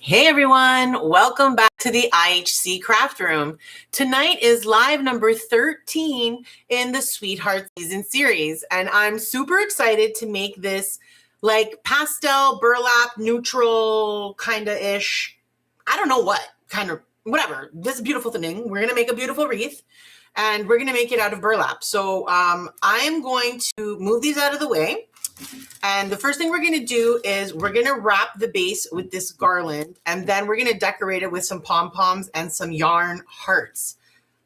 Hey everyone, welcome back to the IHC Craft Room. Tonight is live number 13 in the Sweetheart Season series, and I'm super excited to make this like pastel, burlap, neutral kind of ish. I don't know what kind of, whatever. This beautiful thing. We're gonna make a beautiful wreath, and we're gonna make it out of burlap. So I am going to move these out of the way. And the first thing we're going to do is we're going to wrap the base with this garland, and then we're going to decorate it with some pom-poms and some yarn hearts.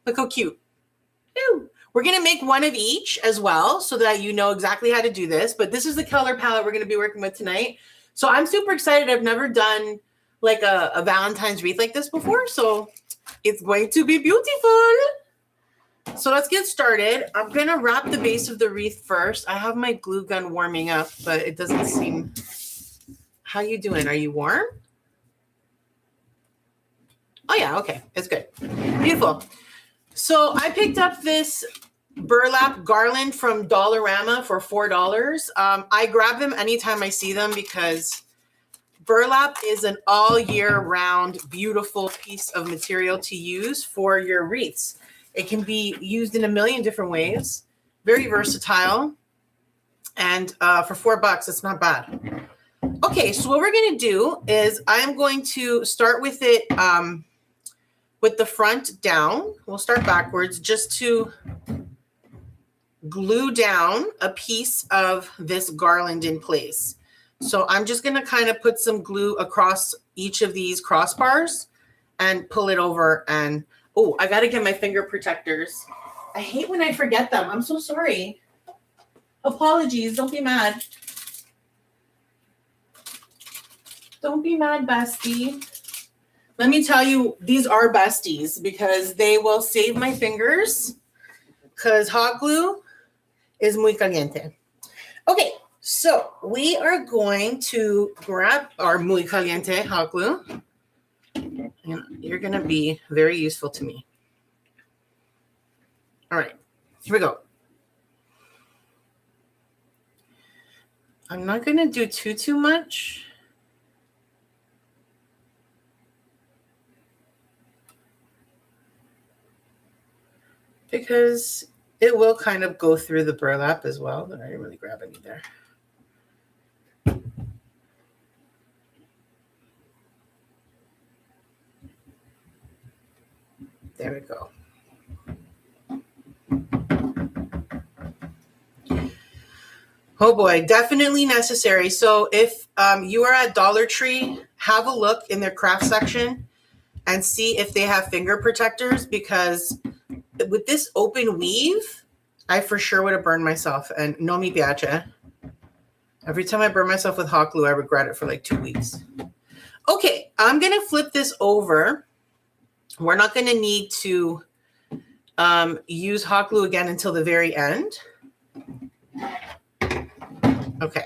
Look how cute. Ew. We're going to make one of each as well so that you know exactly how to do this. But this is the color palette we're going to be working with tonight. So I'm super excited. I've never done like a Valentine's wreath like this before. So it's going to be beautiful. So let's get started. I'm going to wrap the base of the wreath first. I have my glue gun warming up, but it doesn't seem... How you doing? Are you warm? Oh, yeah. Okay. It's good. Beautiful. So I picked up this burlap garland from Dollarama for $4. I grab them anytime I see them because burlap is an all year round beautiful piece of material to use for your wreaths. It can be used in a million different ways. Very versatile. And for $4, it's not bad. Okay, so what we're going to do is I'm going to start with it with the front down. We'll start backwards just to glue down a piece of this garland in place. So I'm just going to kind of put some glue across each of these crossbars and pull it over and... Oh, I got to get my finger protectors. I hate when I forget them. I'm so sorry. Apologies. Don't be mad. Don't be mad, bestie. Let me tell you, these are besties because they will save my fingers because hot glue is muy caliente. Okay, so we are going to grab our muy caliente hot glue. And you're going to be very useful to me. All right, here we go. I'm not going to do too much. Because it will kind of go through the burlap as well. But I didn't really grab any there. There we go. Oh boy, definitely necessary. So if you are at Dollar Tree, have a look in their craft section and see if they have finger protectors, because with this open weave, I for sure would have burned myself, and no mi piace. Every time I burn myself with hot glue, I regret it for like 2 weeks. Okay, I'm going to flip this over. We're not going to need to use hot glue again until the very end. Okay.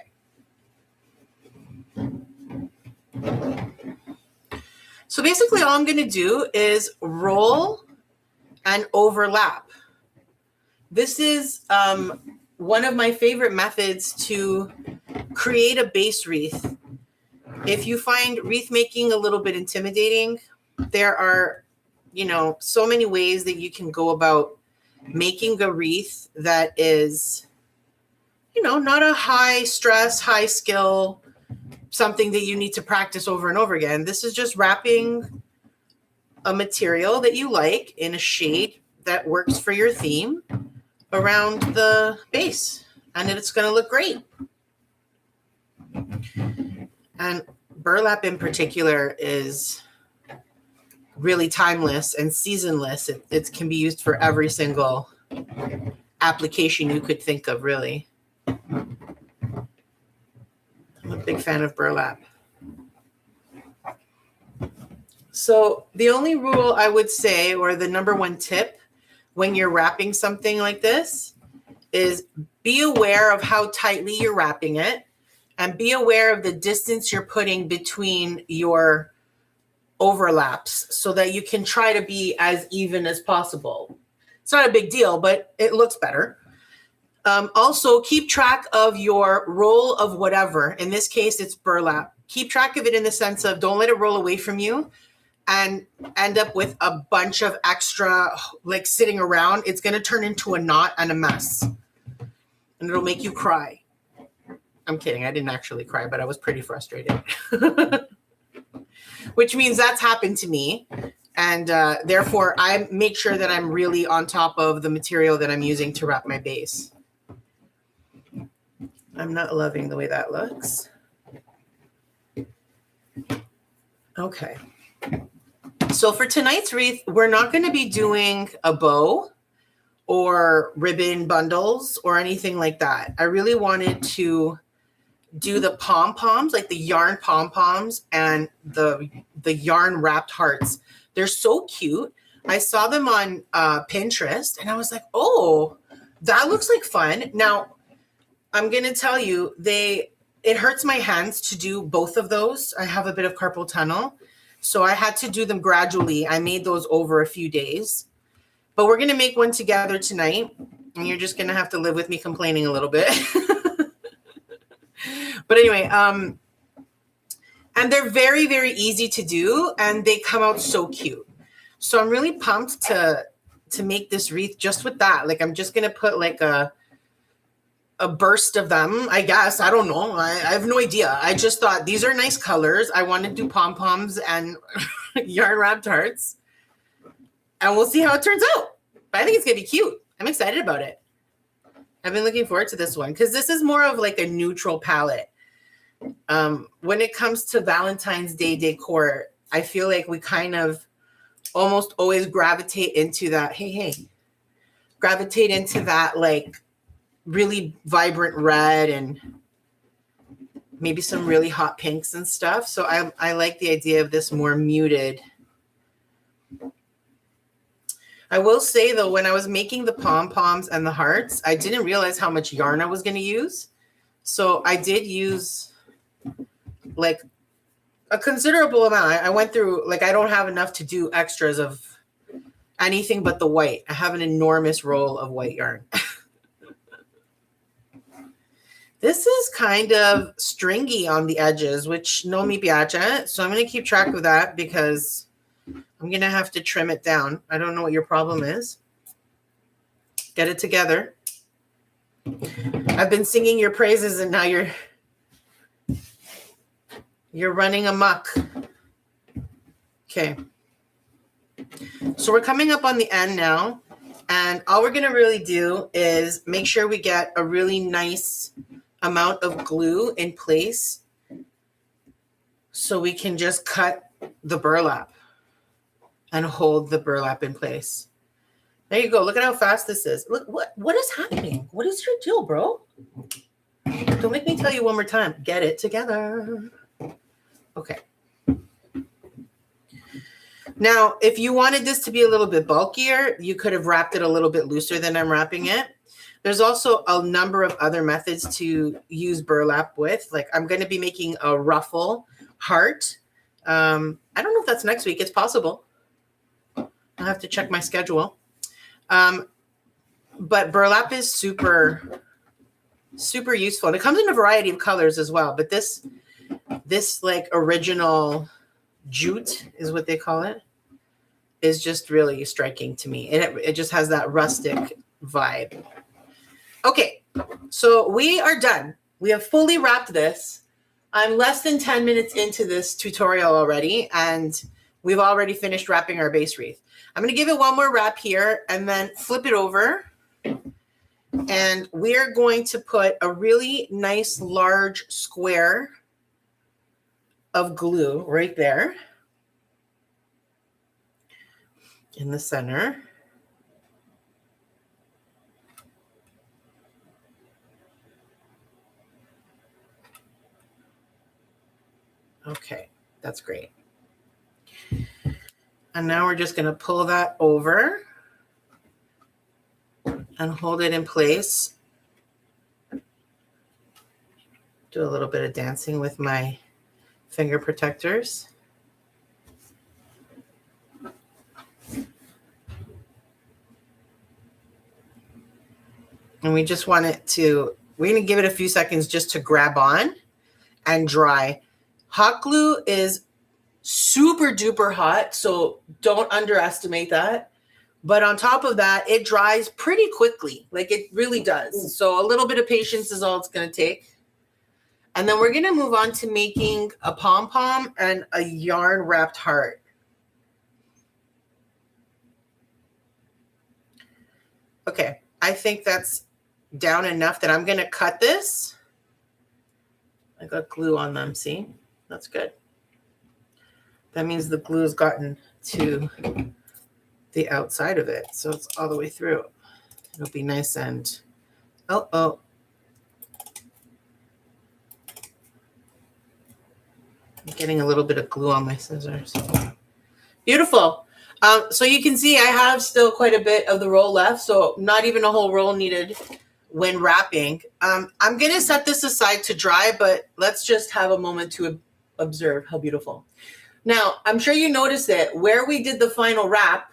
So basically all I'm going to do is roll and overlap. This is one of my favorite methods to create a base wreath. If you find wreath making a little bit intimidating, there are so many ways that you can go about making a wreath that is, not a high stress, high skill, something that you need to practice over and over again. This is just wrapping a material that you like in a shade that works for your theme around the base, and it's going to look great. And burlap in particular is really timeless and seasonless. It can be used for every single application you could think of, really. I'm a big fan of burlap. So the only rule I would say, or the number one tip when you're wrapping something like this, is be aware of how tightly you're wrapping it, and be aware of the distance you're putting between your overlaps so that you can try to be as even as possible. It's not a big deal, but it looks better. Also, keep track of your roll of whatever. In this case, it's burlap. keep track of it in the sense of don't let it roll away from you and end up with a bunch of extra like sitting around. It's going to turn into a knot and a mess, and it'll make you cry. I'm kidding. I didn't actually cry, but I was pretty frustrated. Which means that's happened to me. And therefore, I make sure that I'm really on top of the material that I'm using to wrap my base. I'm not loving the way that looks. Okay. So for tonight's wreath, we're not going to be doing a bow or ribbon bundles or anything like that. I really wanted to do the pom-poms, like the yarn pom-poms and the yarn wrapped hearts. They're so cute. I saw them on Pinterest and I was like, oh, that looks like fun. Now, I'm going to tell you, it hurts my hands to do both of those. I have a bit of carpal tunnel, so I had to do them gradually. I made those over a few days, but we're going to make one together tonight, and you're just going to have to live with me complaining a little bit. But anyway, and they're very, very easy to do, and they come out so cute. So I'm really pumped to make this wreath just with that. Like, I'm just going to put like a burst of them, I guess. I don't know. I have no idea. I just thought these are nice colors. I want to do pom-poms and yarn wrapped hearts. And we'll see how it turns out. But I think it's going to be cute. I'm excited about it. I've been looking forward to this one because this is more of like a neutral palette. When it comes to Valentine's Day decor, I feel like we kind of almost always gravitate into that, gravitate into that like really vibrant red and maybe some really hot pinks and stuff. So I like the idea of this more muted. I will say though, when I was making the pom-poms and the hearts, I didn't realize how much yarn I was going to use. So I did use like a considerable amount. I went through, like, I don't have enough to do extras of anything but the white. I have an enormous roll of white yarn. This is kind of stringy on the edges, which no mi piace. So I'm going to keep track of that because I'm going to have to trim it down. I don't know what your problem is. Get it together. I've been singing your praises and now you're running amok. Okay. So we're coming up on the end now. And all we're going to really do is make sure we get a really nice amount of glue in place so we can just cut the burlap and hold the burlap in place. There you go. Look at how fast this is. Look, what is happening? What is your deal, bro? Don't make me tell you one more time. Get it together. Okay. Now, if you wanted this to be a little bit bulkier, you could have wrapped it a little bit looser than I'm wrapping it. There's also a number of other methods to use burlap with. Like I'm going to be making a ruffle heart. I don't know if that's next week. It's possible. I'll have to check my schedule. But burlap is super, super useful. And it comes in a variety of colors as well. But this like original jute is what they call it, is just really striking to me. And it just has that rustic vibe. Okay, so we are done. We have fully wrapped this. I'm less than 10 minutes into this tutorial already, and we've already finished wrapping our base wreath. I'm going to give it one more wrap here and then flip it over. And we're going to put a really nice large square of glue right there in the center. Okay, that's great. And now we're just going to pull that over and hold it in place. Do a little bit of dancing with my finger protectors. And we just want it to, we're going to give it a few seconds just to grab on and dry. Hot glue is super duper hot, so don't underestimate that. But on top of that, it dries pretty quickly. Like it really does. So a little bit of patience is all it's going to take. And then we're going to move on to making a pom-pom and a yarn wrapped heart. Okay, I think that's down enough that I'm going to cut this. I got glue on them, see? That's good. That means the glue has gotten to the outside of it, so it's all the way through. It'll be nice and, oh. I'm getting a little bit of glue on my scissors. Beautiful. So you can see I have still quite a bit of the roll left, so not even a whole roll needed when wrapping. I'm going to set this aside to dry, but let's just have a moment to observe how beautiful. Now, I'm sure you noticed that where we did the final wrap,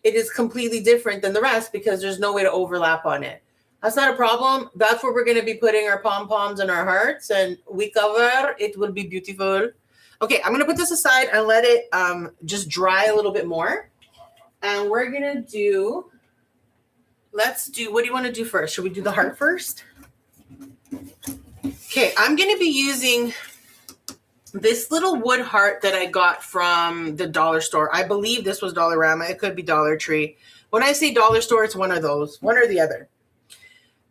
it is completely different than the rest because there's no way to overlap on it. That's not a problem. That's where we're going to be putting our pom-poms and our hearts, and we cover. It will be beautiful. Okay, I'm going to put this aside and let it just dry a little bit more. And we're going to do, what do you want to do first? Should we do the heart first? Okay, I'm going to be using this little wood heart that I got from the dollar store. I believe this was Dollarama. It could be Dollar Tree. When I say dollar store, it's one of those, one or the other.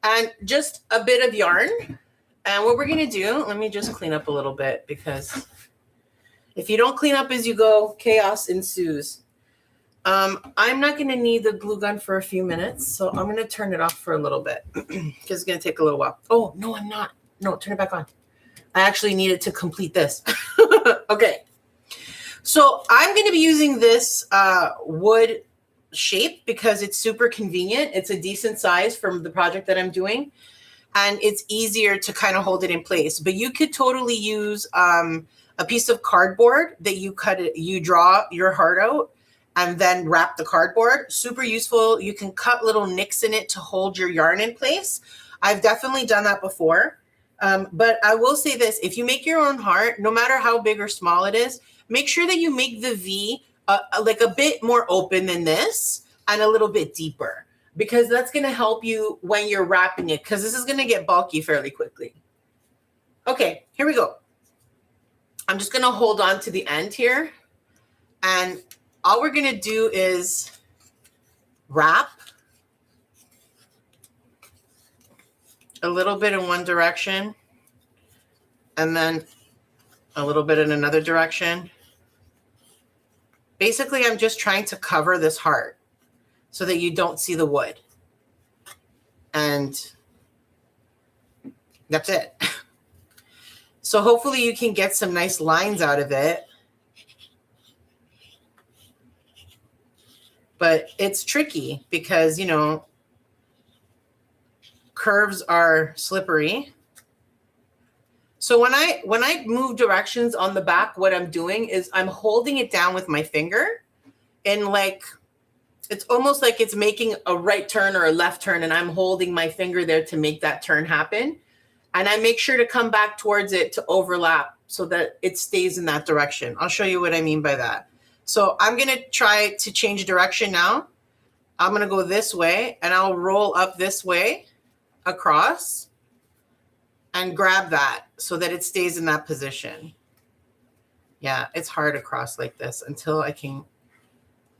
And just a bit of yarn. And what we're going to do, let me just clean up a little bit because if you don't clean up as you go, chaos ensues. I'm not going to need the glue gun for a few minutes, so I'm going to turn it off for a little bit because it's going to take a little while. Oh, no, I'm not. No, turn it back on. I actually needed to complete this. Okay. So I'm going to be using this wood shape because it's super convenient. It's a decent size from the project that I'm doing. And it's easier to kind of hold it in place. But you could totally use a piece of cardboard that you draw your heart out and then wrap the cardboard. Super useful. You can cut little nicks in it to hold your yarn in place. I've definitely done that before. But I will say this, if you make your own heart, no matter how big or small it is, make sure that you make the V like a bit more open than this and a little bit deeper, because that's going to help you when you're wrapping it, because this is going to get bulky fairly quickly. Okay, here we go. I'm just going to hold on to the end here. And all we're going to do is wrap a little bit in one direction and then a little bit in another direction. Basically, I'm just trying to cover this heart so that you don't see the wood. And that's it. So hopefully you can get some nice lines out of it. But it's tricky because, you know, curves are slippery. So when I move directions on the back, what I'm doing is I'm holding it down with my finger, and like it's almost like it's making a right turn or a left turn, and I'm holding my finger there to make that turn happen. And I make sure to come back towards it to overlap so that it stays in that direction. I'll show you what I mean by that. So I'm going to try to change direction now. I'm going to go this way, and I'll roll up this way across and grab that so that it stays in that position. Yeah, it's hard across like this until I can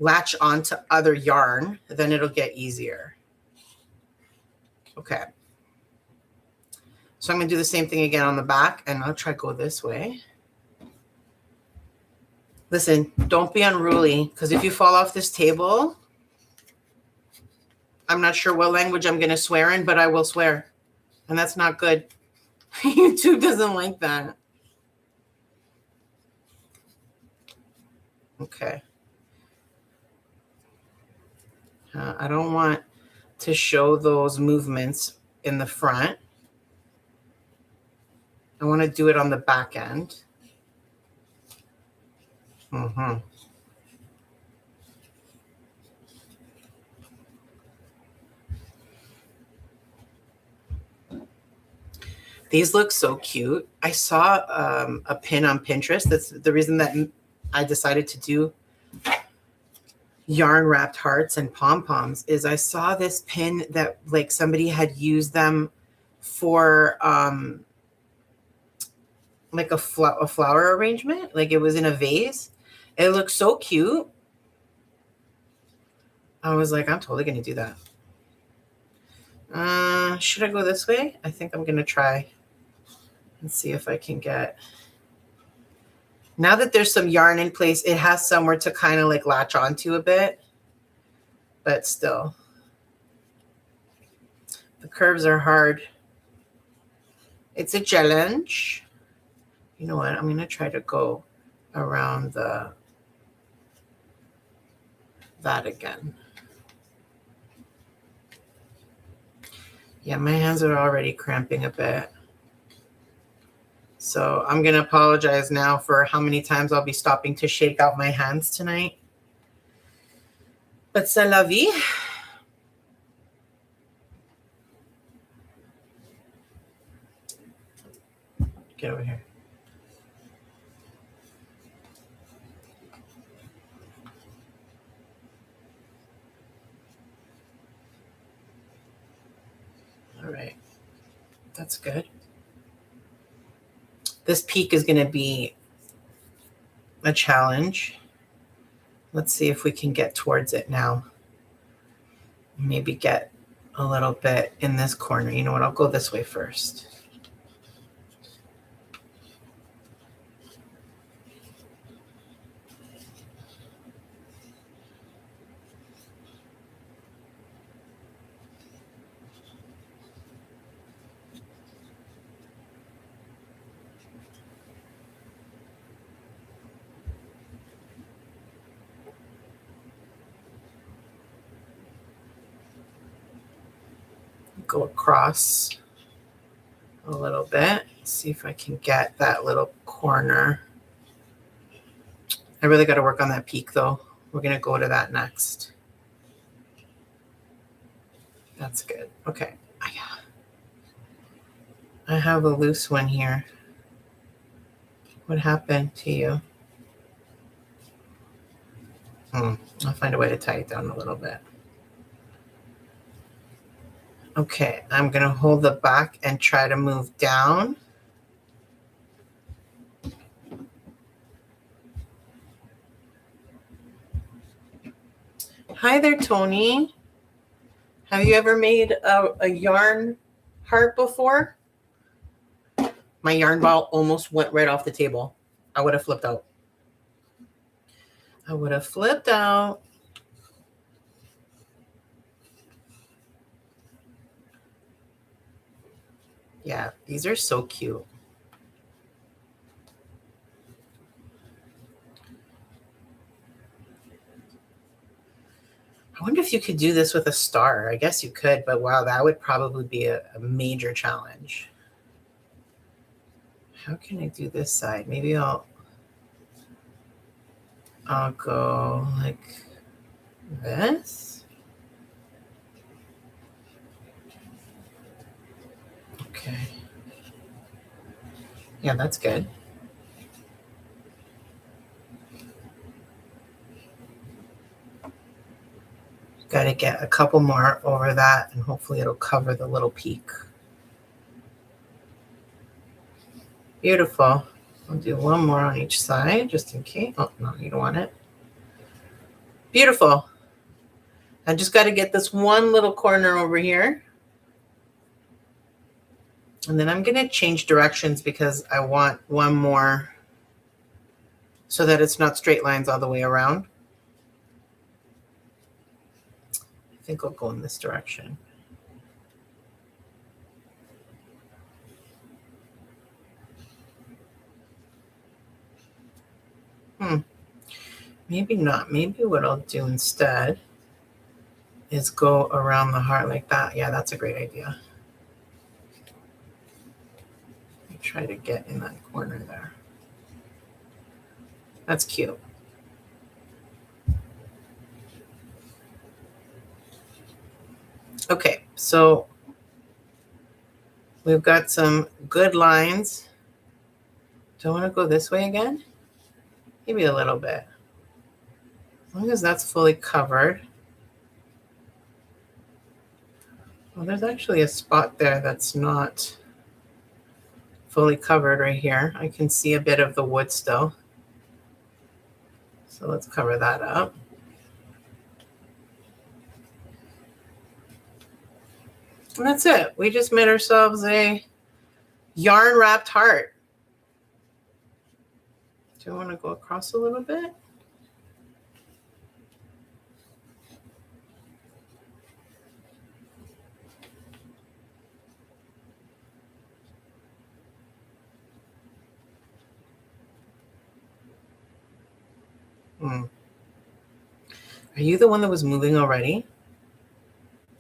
latch onto other yarn, then it'll get easier. Okay. So I'm going to do the same thing again on the back, and I'll try to go this way. Listen, don't be unruly, because if you fall off this table, I'm not sure what language I'm going to swear in, but I will swear. And that's not good. YouTube doesn't like that. Okay. I don't want to show those movements in the front. I want to do it on the back end. These look so cute. I saw a pin on Pinterest. That's the reason that I decided to do yarn wrapped hearts and pom-poms is I saw this pin that like somebody had used them for like a flower arrangement. Like it was in a vase. It looked so cute. I was like, I'm totally going to do that. Should I go this way? I think I'm going to try and see if I can get... Now that there's some yarn in place, it has somewhere to kind of like latch onto a bit. But still, the curves are hard. It's a challenge. You know what? I'm going to try to go around that again. Yeah, my hands are already cramping a bit. So I'm going to apologize now for how many times I'll be stopping to shake out my hands tonight. But c'est la vie. Get over here. All right. That's good. This peak is going to be a challenge. Let's see if we can get towards it now. Maybe get a little bit in this corner. You know what? I'll go this way first. Go across a little bit. See if I can get that little corner. I really got to work on that peak though. We're going to go to that next. That's good. Okay. I have a loose one here. What happened to you? I'll find a way to tie it down a little bit. Okay, I'm going to hold the back and try to move down. Hi there, Tony. Have you ever made a yarn heart before? My yarn ball almost went right off the table. I would have flipped out. I would have flipped out. Yeah, these are so cute. I wonder if you could do this with a star. I guess you could, but wow, that would probably be a major challenge. How can I do this side? Maybe I'll go like this. Okay. Yeah, that's good. Got to get a couple more over that, and hopefully it'll cover the little peak. Beautiful. I'll do one more on each side just in case. Oh, no, you don't want it. Beautiful. I just got to get this one little corner over here. And then I'm going to change directions because I want one more so that it's not straight lines all the way around. I think I'll go in this direction. Maybe not. Maybe what I'll do instead is go around the heart like that. Yeah, that's a great idea. Try to get in that corner there. That's cute. Okay, so We've got some good lines. Do I want to go this way again? Maybe a little bit. As long as that's fully covered. Well, there's actually a spot there that's not fully covered right here. I can see a bit of the wood still. So let's cover that up. And that's it. We just made ourselves a yarn wrapped heart. Do you want to go across a little bit? Are you the one that was moving already?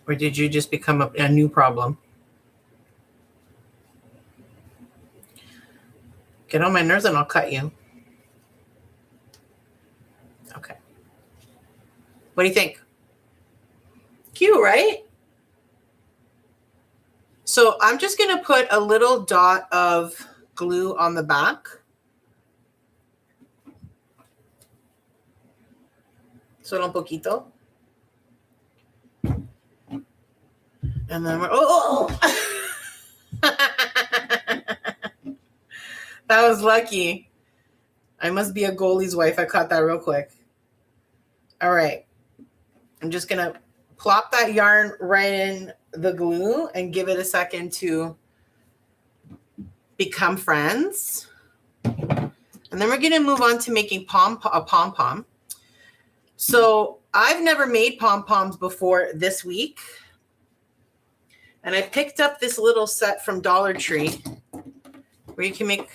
Or did you just become a new problem? Get on my nerves and I'll cut you. Okay. What do you think? Cute, right? So I'm just going to put a little dot of glue on the back. Solo un poquito. And then we're, that was lucky. I must be a goalie's wife. I caught that real quick. All right. I'm just going to plop that yarn right in the glue and give it a second to become friends. And then we're going to move on to making a pom-pom. So I've never made pom-poms before this week. And I picked up this little set from Dollar Tree where you can make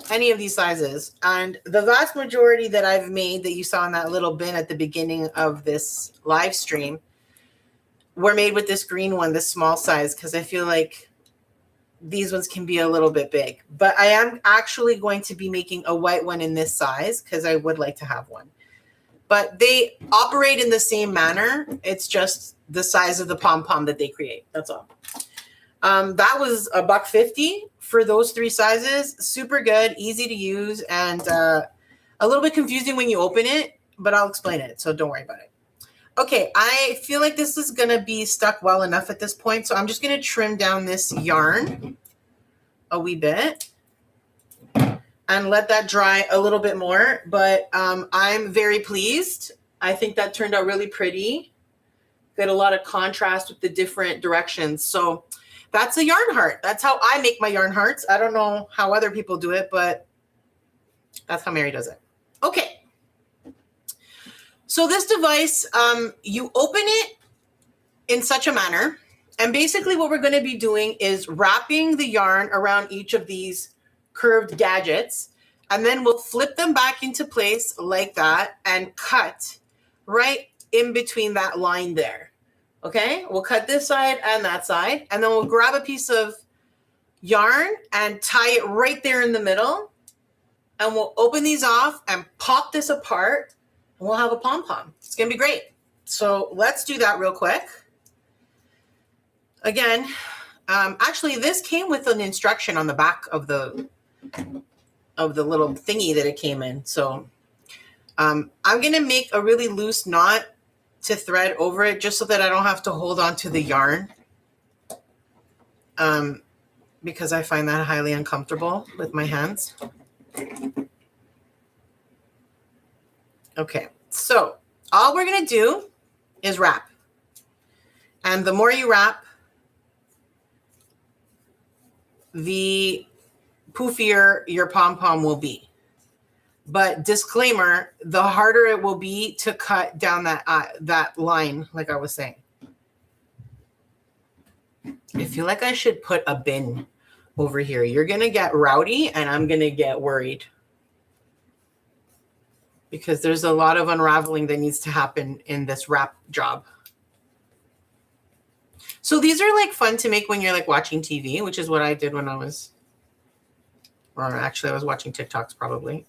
any of these sizes. And the vast majority that I've made that you saw in that little bin at the beginning of this live stream were made with this green one, this small size, because I feel like these ones can be a little bit big. But I am actually going to be making a white one in this size because I would like to have one. But they operate in the same manner. It's just the size of the pom-pom that they create. That's all. That was $1.50 for those three sizes. Super good, easy to use, and a little bit confusing when you open it, but I'll explain it, so don't worry about it. Okay, I feel like this is going to be stuck well enough at this point, so I'm just going to trim down this yarn a wee bit and let that dry a little bit more, but I'm very pleased. I think that turned out really pretty. Got a lot of contrast with the different directions. So that's a yarn heart. That's how I make my yarn hearts. I don't know how other people do it, but that's how Mary does it. Okay. So this device, you open it in such a manner, and basically what we're going to be doing is wrapping the yarn around each of these curved gadgets, and then we'll flip them back into place like that and cut right in between that line there. Okay, we'll cut this side and that side, and then we'll grab a piece of yarn and tie it right there in the middle, and we'll open these off and pop this apart, and we'll have a pom-pom. It's gonna be great. So let's do that real quick. Again, actually this came with an instruction on the back of the little thingy that it came in. So I'm gonna make a really loose knot to thread over it just so that I don't have to hold on to the yarn, because I find that highly uncomfortable with my hands. Okay, so all we're gonna do is wrap, and the more you wrap, the poofier your pom-pom will be. But disclaimer, the harder it will be to cut down that line, like I was saying. I feel like I should put a bin over here. You're going to get rowdy and I'm going to get worried, because there's a lot of unraveling that needs to happen in this wrap job. So these are like fun to make when you're like watching TV, which is what I did when I was, or actually I was watching TikToks probably.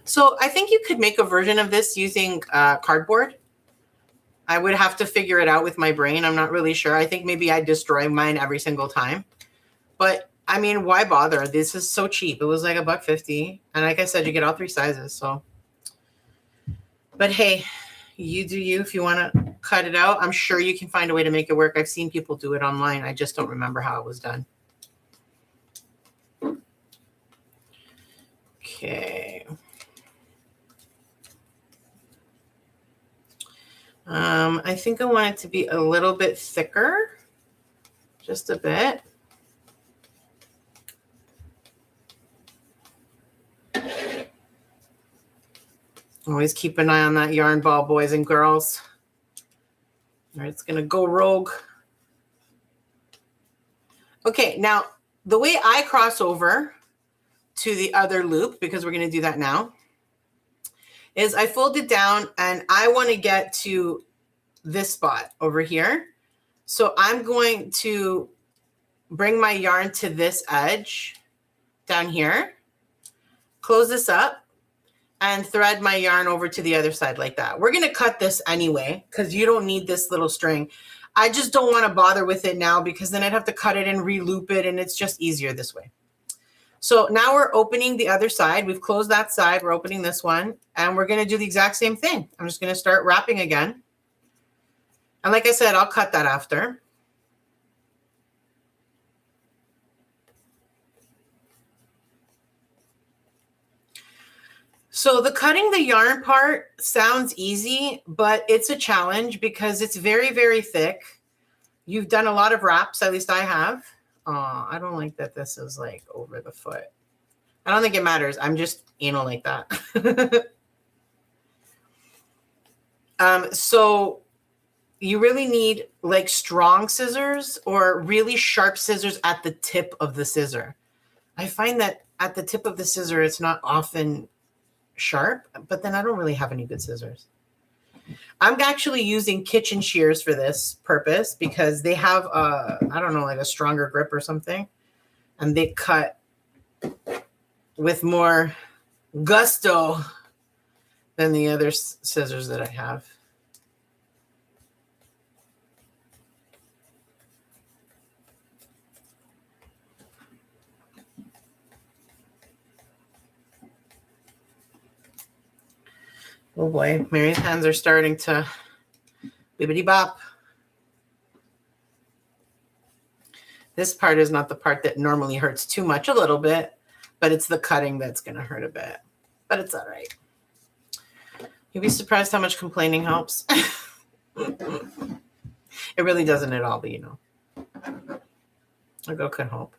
So I think you could make a version of this using cardboard. I would have to figure it out with my brain. I'm not really sure. I think maybe I destroy mine every single time. But I mean, why bother? This is so cheap. It was like $1.50. And like I said, you get all 3 sizes. So, but hey, you do you if you want to cut it out. I'm sure you can find a way to make it work. I've seen people do it online. I just don't remember how it was done. Okay. I think I want it to be a little bit thicker, just a bit. Always keep an eye on that yarn ball, boys and girls. All right, it's going to go rogue. Okay, now the way I cross over to the other loop, because we're going to do that now, is I fold it down and I want to get to this spot over here. So I'm going to bring my yarn to this edge down here, close this up, and thread my yarn over to the other side like that. We're going to cut this anyway because you don't need this little string. I just don't want to bother with it now because then I'd have to cut it and re-loop it, and it's just easier this way. So now we're opening the other side. We've closed that side. We're opening this one, and we're going to do the exact same thing. I'm just going to start wrapping again. And like I said, I'll cut that after. So the cutting the yarn part sounds easy, but it's a challenge because it's very, very thick. You've done a lot of wraps, at least I have. I don't like that this is like over the foot. I don't think it matters. I'm just anal like that. So you really need like strong scissors or really sharp scissors at the tip of the scissor. I find that at the tip of the scissor, it's not often sharp, but then I don't really have any good scissors. I'm actually using kitchen shears for this purpose because they have I don't know, like a stronger grip or something, and they cut with more gusto than the other scissors that I have. Oh boy, Mary's hands are starting to bibbity bop. This part is not the part that normally hurts too much, a little bit, but it's the cutting that's going to hurt a bit. But it's all right. You'd be surprised how much complaining helps. It really doesn't at all, but you know. A girl can hope.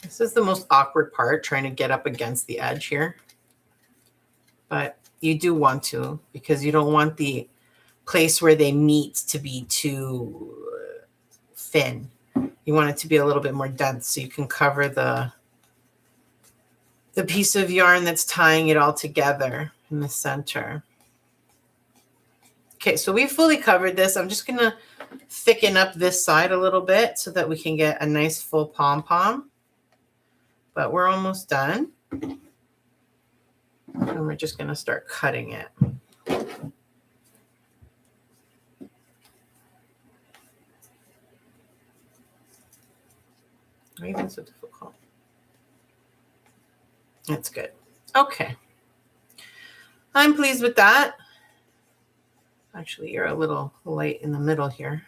This is the most awkward part, trying to get up against the edge here. But you do want to, because you don't want the place where they meet to be too thin. You want it to be a little bit more dense so you can cover the piece of yarn that's tying it all together in the center. Okay, so we fully covered this. I'm just going to thicken up this side a little bit so that we can get a nice full pom-pom. But we're almost done. And we're just going to start cutting it. Why is it so difficult? That's good. Okay. I'm pleased with that. Actually, you're a little light in the middle here.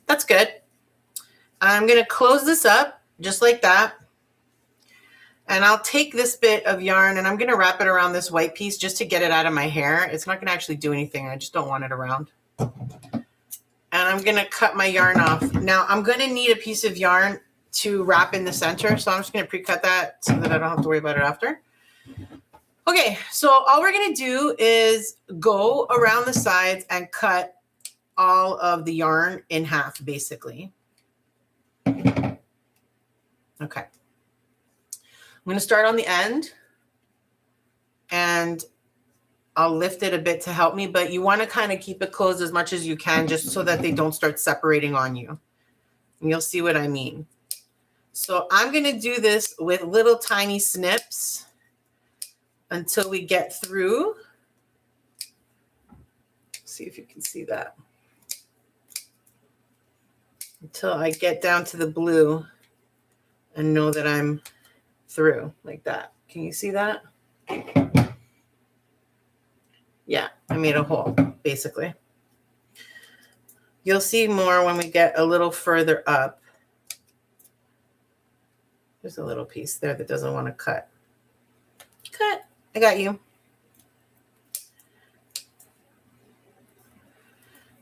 That's good. I'm going to close this up just like that. And I'll take this bit of yarn and I'm going to wrap it around this white piece just to get it out of my hair. It's not going to actually do anything. I just don't want it around. And I'm going to cut my yarn off. Now, I'm going to need a piece of yarn to wrap in the center. So I'm just going to pre-cut that so that I don't have to worry about it after. Okay, so all we're going to do is go around the sides and cut all of the yarn in half, basically. Okay. I'm going to start on the end, and I'll lift it a bit to help me, but you want to kind of keep it closed as much as you can just so that they don't start separating on you. And you'll see what I mean. So I'm going to do this with little tiny snips until we get through. See if you can see that. Until I get down to the blue and know that I'm through like that. Can you see that? Yeah, I made a hole, basically. You'll see more when we get a little further up. There's a little piece there that doesn't want to cut. Cut. I got you.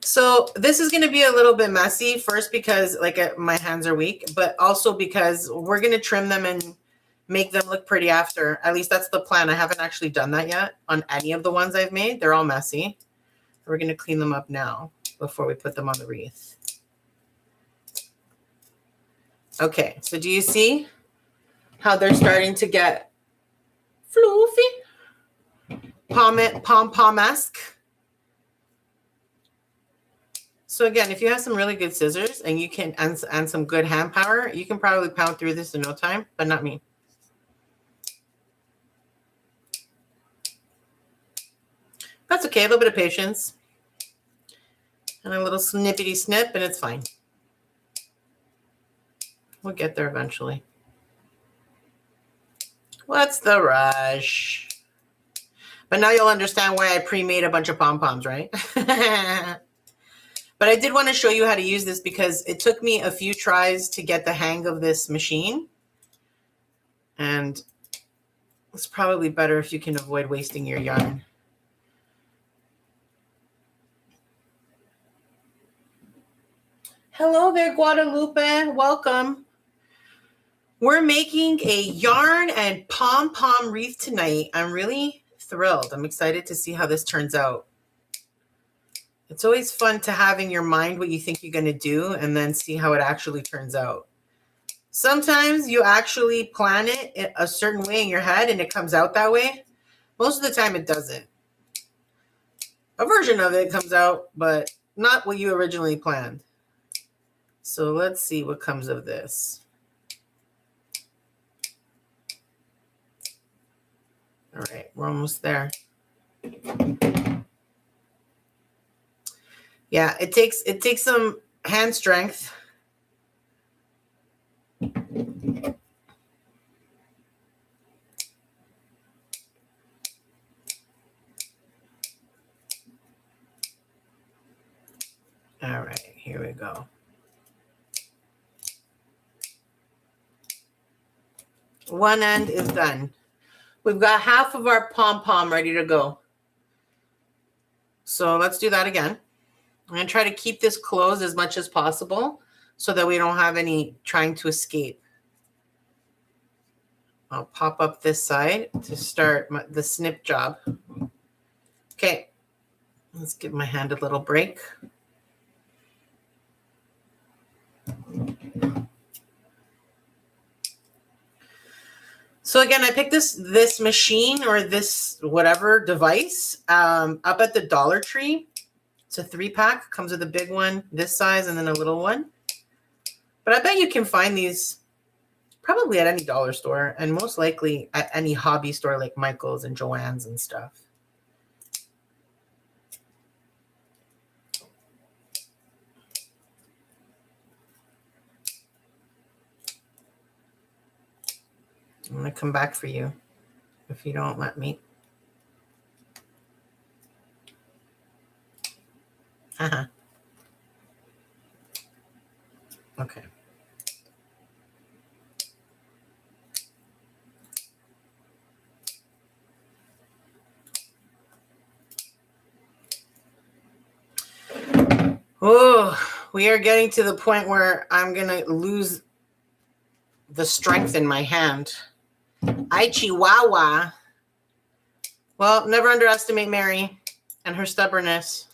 So this is going to be a little bit messy, first because my hands are weak, but also because we're going to trim them and make them look pretty after. At least that's the plan. I haven't actually done that yet on any of the ones I've made. They're all messy. We're going to clean them up now before we put them on the wreath. Okay, so do you see how they're starting to get floofy? Pom-pom-esque. So again, if you have some really good scissors and you can, and some good hand power, you can probably pound through this in no time, but not me. That's okay, a little bit of patience. And a little snippety snip, and it's fine. We'll get there eventually. What's the rush? But now you'll understand why I pre-made a bunch of pom-poms, right? But I did want to show you how to use this because it took me a few tries to get the hang of this machine. And it's probably better if you can avoid wasting your yarn. Hello there, Guadalupe. Welcome. We're making a yarn and pom-pom wreath tonight. I'm really thrilled. I'm excited to see how this turns out. It's always fun to have in your mind what you think you're going to do and then see how it actually turns out. Sometimes you actually plan it a certain way in your head and it comes out that way. Most of the time it doesn't. A version of it comes out, but not what you originally planned. So let's see what comes of this. All right, we're almost there. Yeah, it takes some hand strength. All right, here we go. One end is done. We've got half of our pom-pom ready to go. So let's do that again. I'm going to try to keep this closed as much as possible so that we don't have any trying to escape. I'll pop up this side to start the snip job. Okay, let's give my hand a little break. So again, I picked this machine or this whatever device up at the Dollar Tree. It's a 3-pack, comes with a big one, this size, and then a little one. But I bet you can find these probably at any dollar store and most likely at any hobby store like Michael's and Joann's and stuff. I'm going to come back for you if you don't let me. Okay. Oh, we are getting to the point where I'm going to lose the strength in my hand. Ay, Chihuahua. Well, never underestimate Mary and her stubbornness.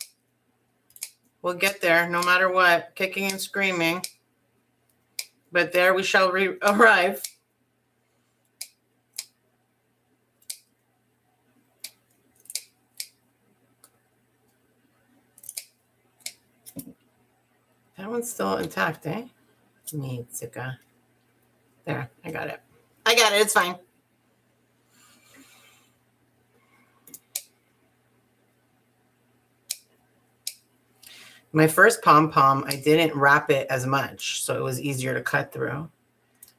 We'll get there no matter what, kicking and screaming. But there we shall arrive. That one's still intact, eh? There, I got it. I got it. It's fine. My first pom-pom, I didn't wrap it as much, so it was easier to cut through.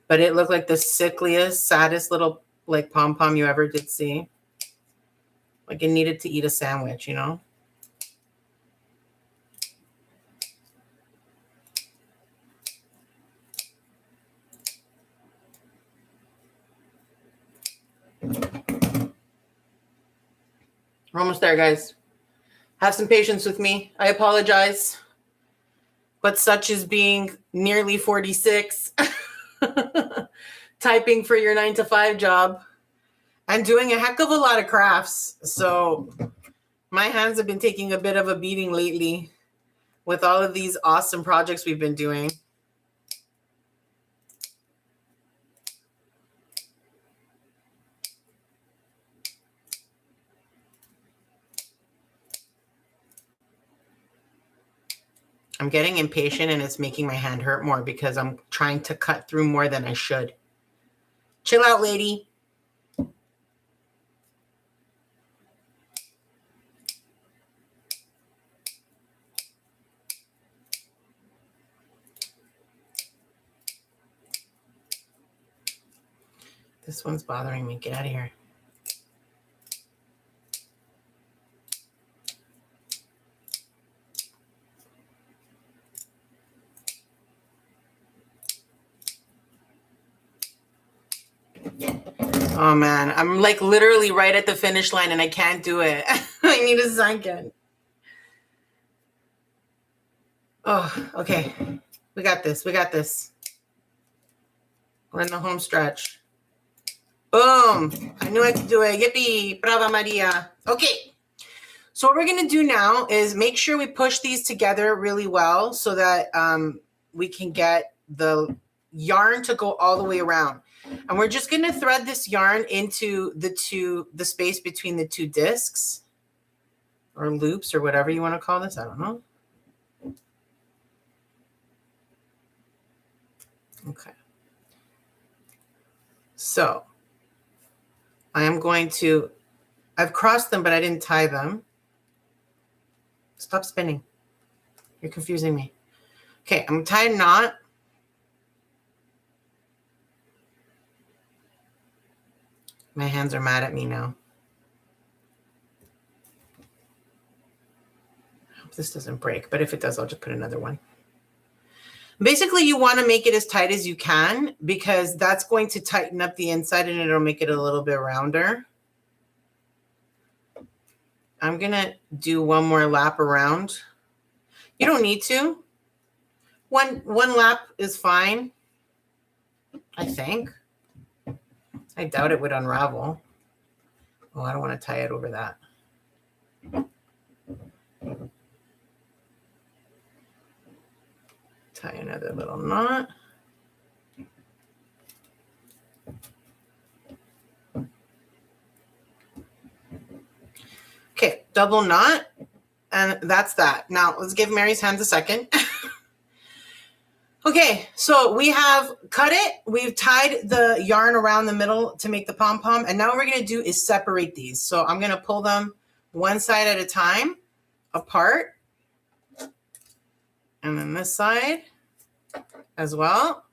But it looked like the sickliest, saddest little like pom-pom you ever did see. Like it needed to eat a sandwich, you know? We're almost there, guys. Have some patience with me. I apologize. But such is being nearly 46, typing for your 9-to-5 job, and doing a heck of a lot of crafts. So my hands have been taking a bit of a beating lately with all of these awesome projects we've been doing. I'm getting impatient and it's making my hand hurt more because I'm trying to cut through more than I should. Chill out, lady. This one's bothering me. Get out of here. Oh man, I'm like literally right at the finish line and I can't do it. I need a second. Oh, okay. We got this. We got this. We're in the home stretch. Boom. I knew I could do it. Yippee. Brava Maria. Okay. So what we're going to do now is make sure we push these together really well so that we can get the yarn to go all the way around. And we're just going to thread this yarn into the space between the two discs or loops or whatever you want to call this. I don't know. Okay. So I am going to, I've crossed them, but I didn't tie them. Stop spinning. You're confusing me. Okay, I'm going to tie a knot. My hands are mad at me now. I hope this doesn't break, but if it does, I'll just put another one. Basically, you want to make it as tight as you can because that's going to tighten up the inside and it'll make it a little bit rounder. I'm going to do one more lap around. You don't need to. One lap is fine, I think. I doubt it would unravel. Oh, I don't want to tie it over that. Tie another little knot. Okay, double knot. And that's that. Now, let's give Mary's hands a second. Okay, so we have cut it. We've tied the yarn around the middle to make the pom-pom. And now what we're going to do is separate these. So I'm going to pull them one side at a time apart. And then this side as well.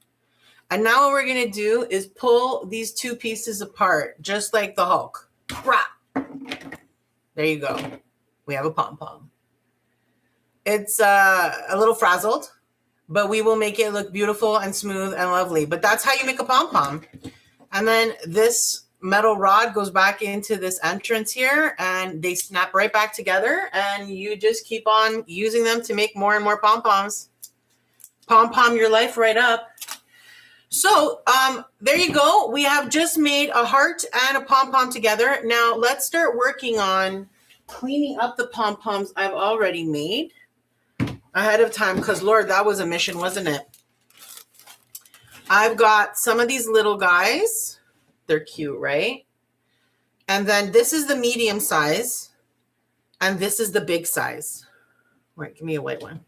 And now what we're going to do is pull these two pieces apart, just like the Hulk. There you go. We have a pom-pom. It's a little frazzled, but we will make it look beautiful and smooth and lovely. But that's how you make a pom-pom. And then this metal rod goes back into this entrance here and they snap right back together and you just keep on using them to make more and more pom-poms. Pom-pom your life right up. So there you go. We have just made a heart and a pom-pom together. Now let's start working on cleaning up the pom-poms I've already made ahead of time because, Lord, that was a mission, wasn't it? I've got some of these little guys. They're cute, right? And then this is the medium size and this is the big size. Wait, give me a white one.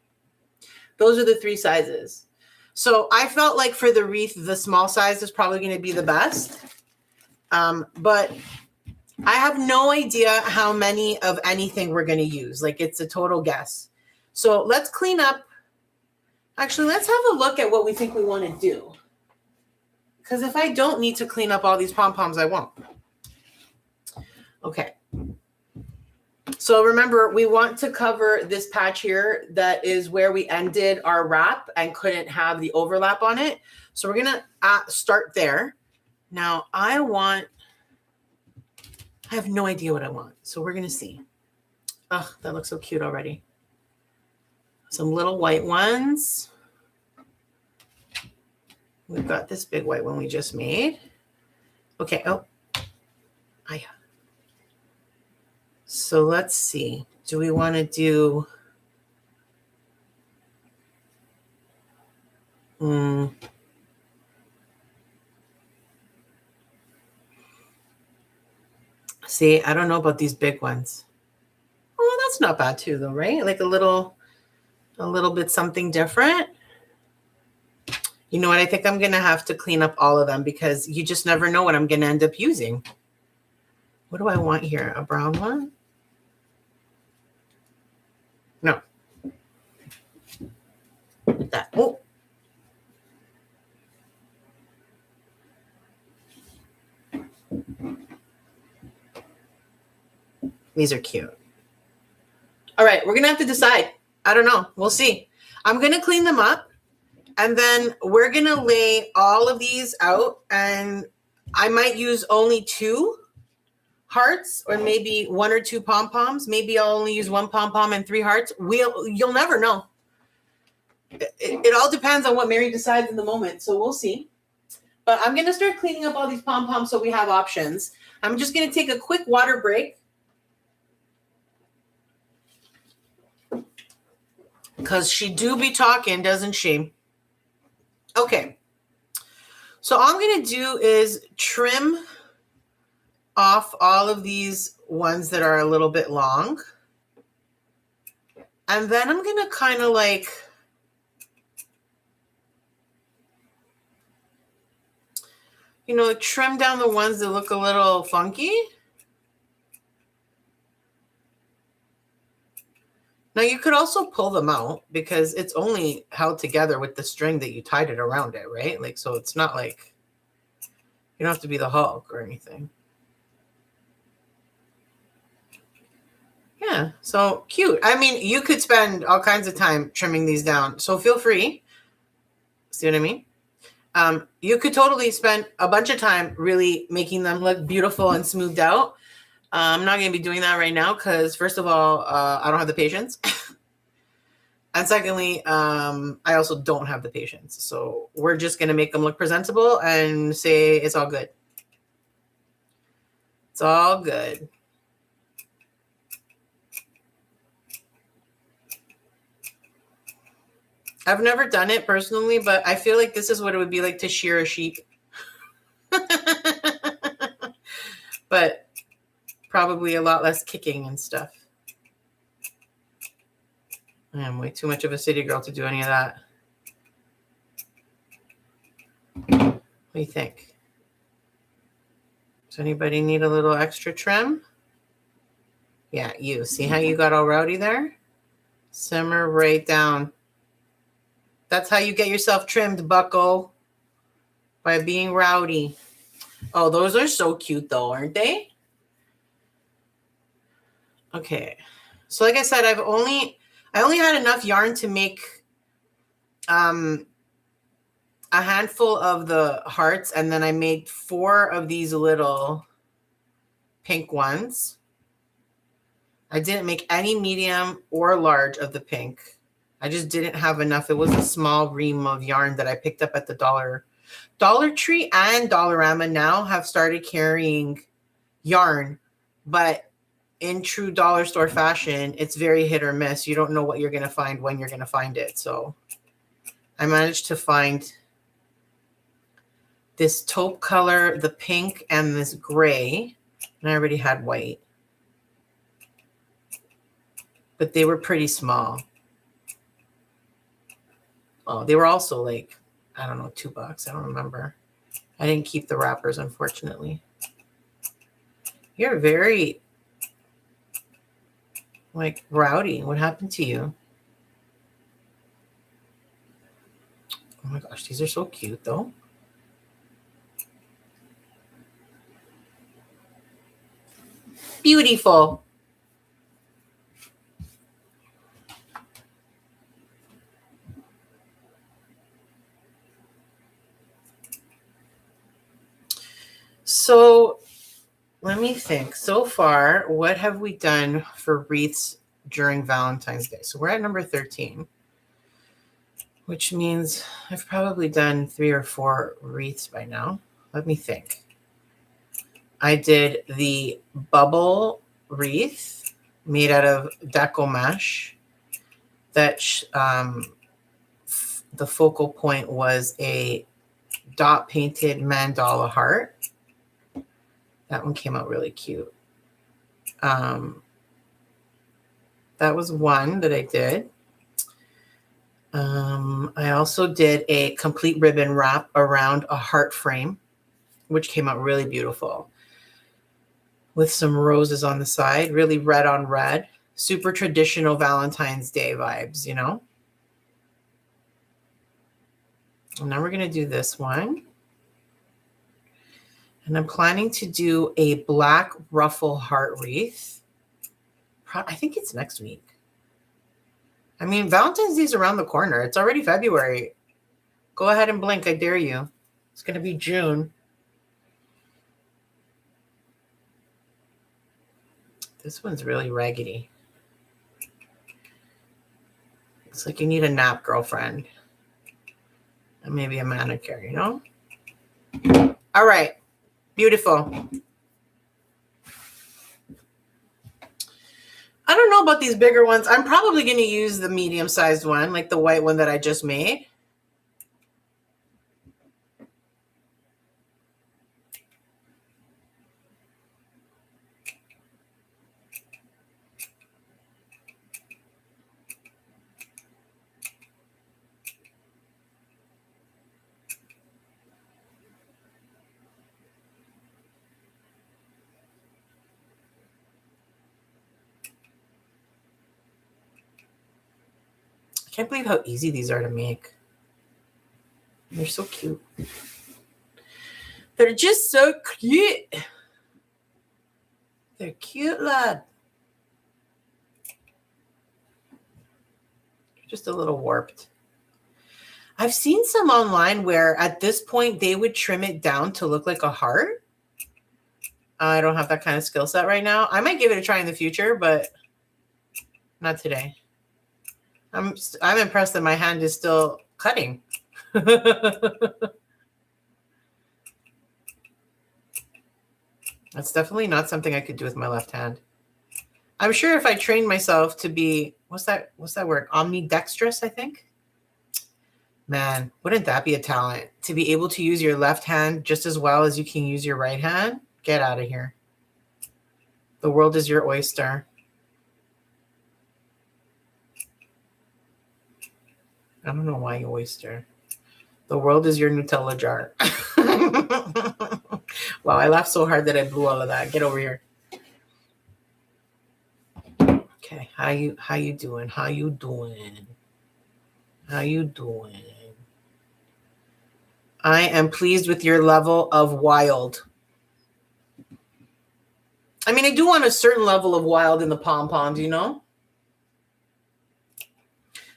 Those are the 3 sizes. So I felt like for the wreath, the small size is probably going to be the best. But I have no idea how many of anything we're going to use. Like, it's a total guess. So let's clean up. Actually, let's have a look at what we think we want to do. Because if I don't need to clean up all these pom-poms, I won't. Okay. So remember, we want to cover this patch here that is where we ended our wrap and couldn't have the overlap on it. So we're going to start there. Now, I have no idea what I want. So we're going to see. Oh, that looks so cute already. Some little white ones. We've got this big white one we just made. Okay. Oh, so let's see. Do we want to do... See, I don't know about these big ones. Oh, that's not bad too, though, right? Like a little bit something different. You know what? I think I'm going to have to clean up all of them because you just never know what I'm going to end up using. What do I want here? A brown one? No. That. Oh. These are cute. All right, we're going to have to decide. I don't know. We'll see. I'm going to clean them up, and then we're going to lay all of these out, and I might use only 2 hearts or maybe 1 or 2 pom-poms. Maybe I'll only use 1 pom-pom and 3 hearts. You'll never know. It all depends on what Mary decides in the moment, so we'll see. But I'm going to start cleaning up all these pom-poms so we have options. I'm just going to take a quick water break. Because she do be talking, doesn't she? Okay. So all I'm going to do is trim off all of these ones that are a little bit long. And then I'm going to kind of like... trim down the ones that look a little funky. Now, you could also pull them out because it's only held together with the string that you tied it around it, right? Like, so it's not like you don't have to be the Hulk or anything. Yeah, so cute. I mean, you could spend all kinds of time trimming these down, so feel free. See what I mean? You could totally spend a bunch of time really making them look beautiful and smoothed out. I'm not going to be doing that right now because, first of all, I don't have the patience. And secondly, I also don't have the patience. So we're just going to make them look presentable and say it's all good. It's all good. I've never done it personally, but I feel like this is what it would be like to shear a sheep. But probably a lot less kicking and stuff. I am way too much of a city girl to do any of that. What do you think? Does anybody need a little extra trim? Yeah, you. See how you got all rowdy there? Simmer right down. That's how you get yourself trimmed, bucko. By being rowdy. Oh, those are so cute though, aren't they? Okay. So like I said, I only had enough yarn to make a handful of the hearts, and then I made 4 of these little pink ones. I didn't make any medium or large of the pink. I just didn't have enough. It was a small ream of yarn that I picked up at the Dollar Tree, and Dollarama now have started carrying yarn, but in true dollar store fashion, it's very hit or miss. You don't know what you're going to find when you're going to find it. So I managed to find this taupe color, the pink, and this gray. And I already had white. But they were pretty small. Oh, they were also like, I don't know, $2. I don't remember. I didn't keep the wrappers, unfortunately. You're very, like, rowdy. What happened to you? Oh my gosh, these are so cute, though. Beautiful. So let me think. So far, what have we done for wreaths during Valentine's Day? So we're at number 13, which means I've probably done 3 or 4 wreaths by now. Let me think. I did the bubble wreath made out of Decor mesh. That the focal point was a dot painted mandala heart. That one came out really cute. That was one that I did. I also did a complete ribbon wrap around a heart frame, which came out really beautiful with some roses on the side, really red on red, super traditional Valentine's Day vibes, you know? And now we're going to do this one. And I'm planning to do a black ruffle heart wreath. I think it's next week. I mean, Valentine's Day is around the corner. It's already February. Go ahead and blink. I dare you. It's going to be June. This one's really raggedy. It's like you need a nap, girlfriend. And maybe a manicure, you know? All right. Beautiful. I don't know about these bigger ones. I'm probably going to use the medium-sized one, like the white one that I just made. I can't believe how easy these are to make. They're so cute. They're just so cute. They're cute, lad. Just a little warped. I've seen some online where at this point they would trim it down to look like a heart. I don't have that kind of skill set right now. I might give it a try in the future, but not today. I'm impressed that my hand is still cutting. That's definitely not something I could do with my left hand. I'm sure if I trained myself to be, what's that word? Omnidextrous, I think. Man, wouldn't that be a talent? To be able to use your left hand just as well as you can use your right hand? Get out of here. The world is your oyster. I don't know why you oyster. The world is your Nutella jar. Wow, I laughed so hard that I blew all of that. Get over here. Okay, how you doing? How you doing? How you doing? I am pleased with your level of wild. I mean, I do want a certain level of wild in the pom-poms, you know?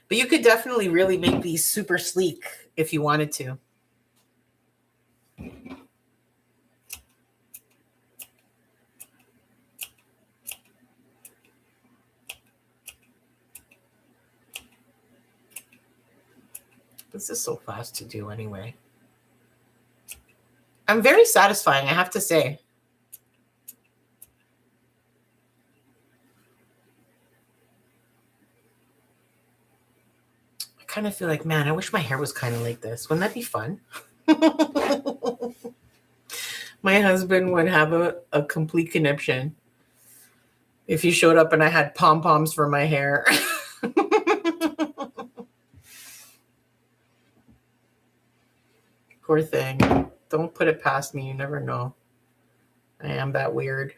But you could definitely really make these super sleek if you wanted to. This is so fast to do anyway. I'm very satisfying, I have to say. I kind of feel like, man, I wish my hair was kind of like this. Wouldn't that be fun? My husband would have a complete conniption if he showed up and I had pom-poms for my hair. Poor thing. Don't put it past me. You never know. I am that weird.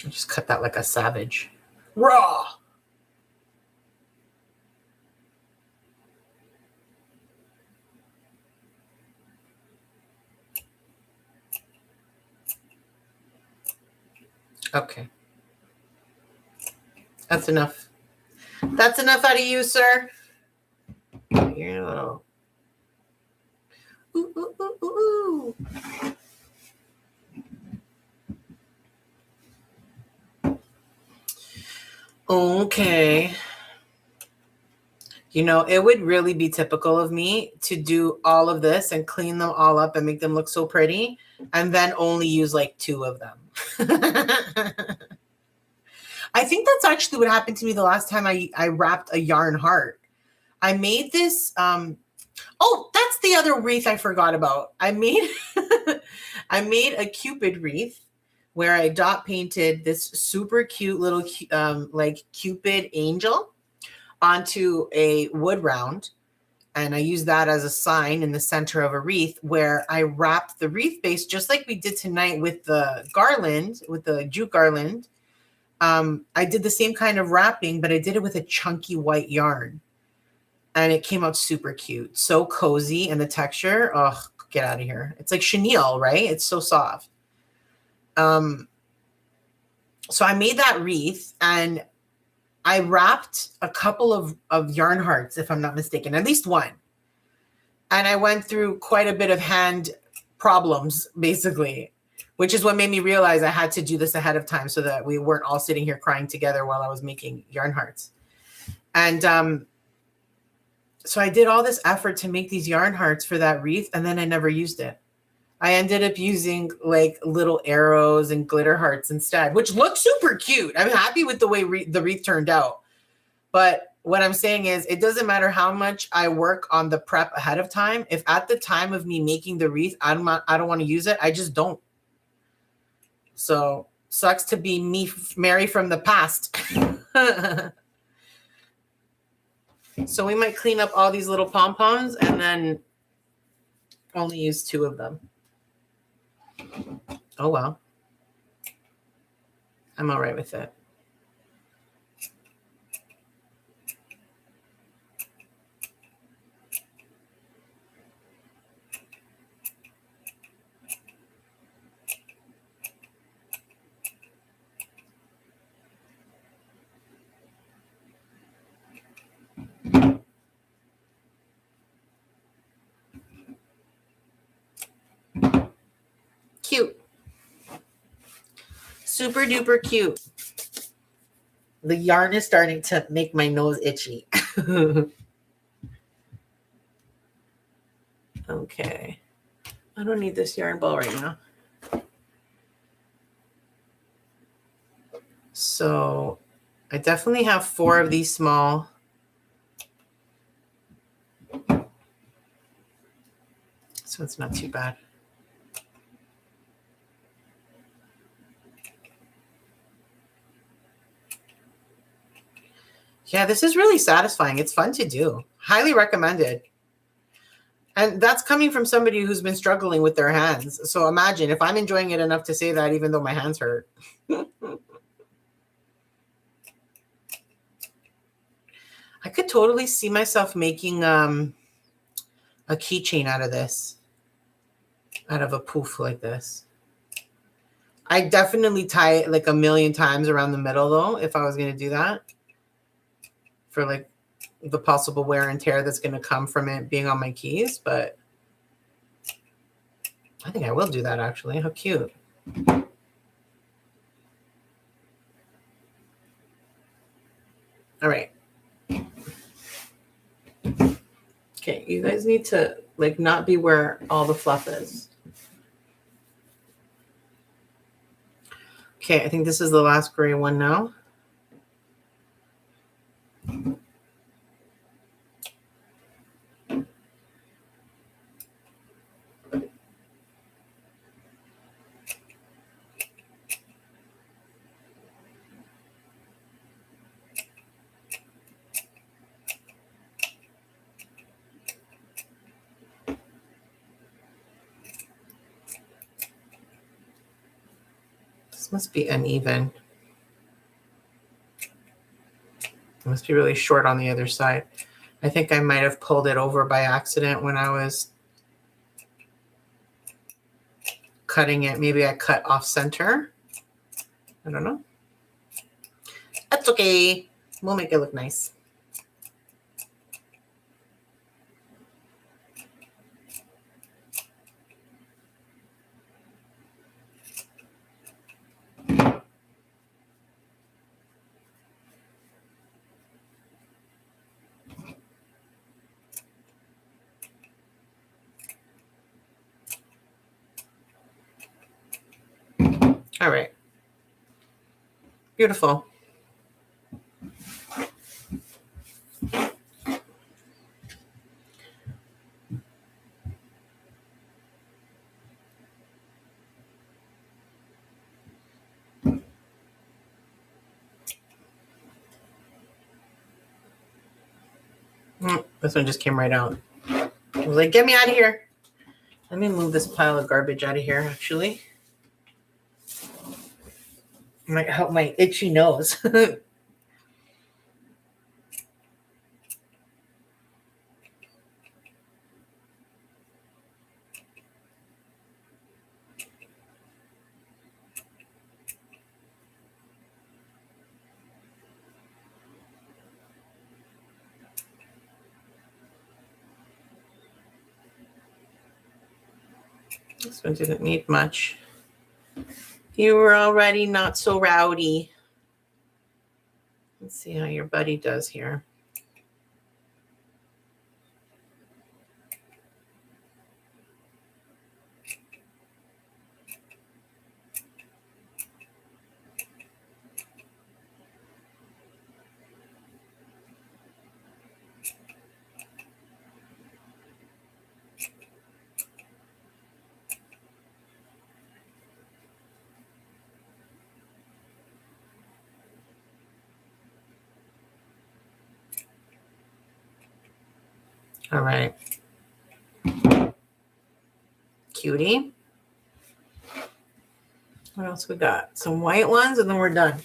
I just cut that like a savage. Raw. Okay. That's enough. That's enough out of you, sir. You're a little. Ooh, ooh, ooh, ooh, ooh. Okay. You know, it would really be typical of me to do all of this and clean them all up and make them look so pretty and then only use like 2 of them. I think that's actually what happened to me the last time I wrapped a yarn heart. I made this, oh, that's the other wreath I forgot about. I made a Cupid wreath where I dot painted this super cute little like Cupid angel onto a wood round. And I used that as a sign in the center of a wreath where I wrapped the wreath base just like we did tonight with the garland, with the jute garland. I did the same kind of wrapping, but I did it with a chunky white yarn. And it came out super cute. So cozy, and the texture, oh, get out of here. It's like chenille, right? It's so soft. So I made that wreath, and I wrapped a couple of yarn hearts, if I'm not mistaken, at least one. And I went through quite a bit of hand problems, basically, which is what made me realize I had to do this ahead of time so that we weren't all sitting here crying together while I was making yarn hearts. And so I did all this effort to make these yarn hearts for that wreath, and then I never used it. I ended up using like little arrows and glitter hearts instead, which look super cute. I'm happy with the way the wreath turned out. But what I'm saying is it doesn't matter how much I work on the prep ahead of time. If at the time of me making the wreath, I don't want to use it, I just don't. So sucks to be me, Mary from the past. So we might clean up all these little pom-poms and then only use 2 of them. Oh, well. I'm all right with it. Cute. Super duper cute. The yarn is starting to make my nose itchy. Okay. I don't need this yarn ball right now. So I definitely have 4 of these small. So it's not too bad. Yeah, this is really satisfying. It's fun to do. Highly recommended. And that's coming from somebody who's been struggling with their hands. So imagine if I'm enjoying it enough to say that, even though my hands hurt. I could totally see myself making a keychain out of this, out of a poof like this. I definitely tie it like a million times around the middle, though, if I was going to do that, for like the possible wear and tear that's going to come from it being on my keys. But I think I will do that, actually. How cute. All right. Okay, you guys need to like not be where all the fluff is. Okay, I think this is the last gray one now. This must be uneven. It must be really short on the other side. I think I might have pulled it over by accident when I was cutting it. Maybe I cut off center. I don't know. That's okay. We'll make it look nice. All right. Beautiful. This one just came right out. I was like, get me out of here. Let me move this pile of garbage out of here, actually. Might help my itchy nose. This one didn't need much. You were already not so rowdy. Let's see how your buddy does here. All right. Cutie. What else we got? Some white ones and then we're done.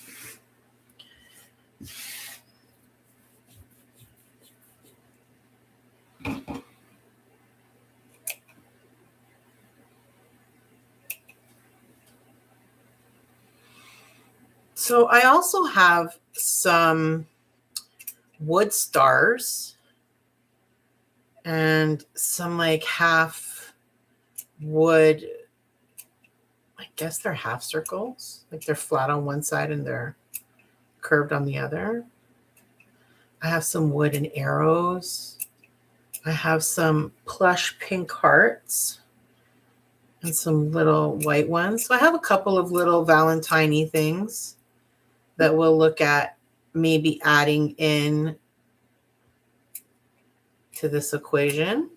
So I also have some wood stars and some like half wood, I guess they're half circles, like they're flat on one side and they're curved on the other. I have some wooden arrows. I have some plush pink hearts and some little white ones. So I have a couple of little Valentine-y things that we'll look at maybe adding in to this equation.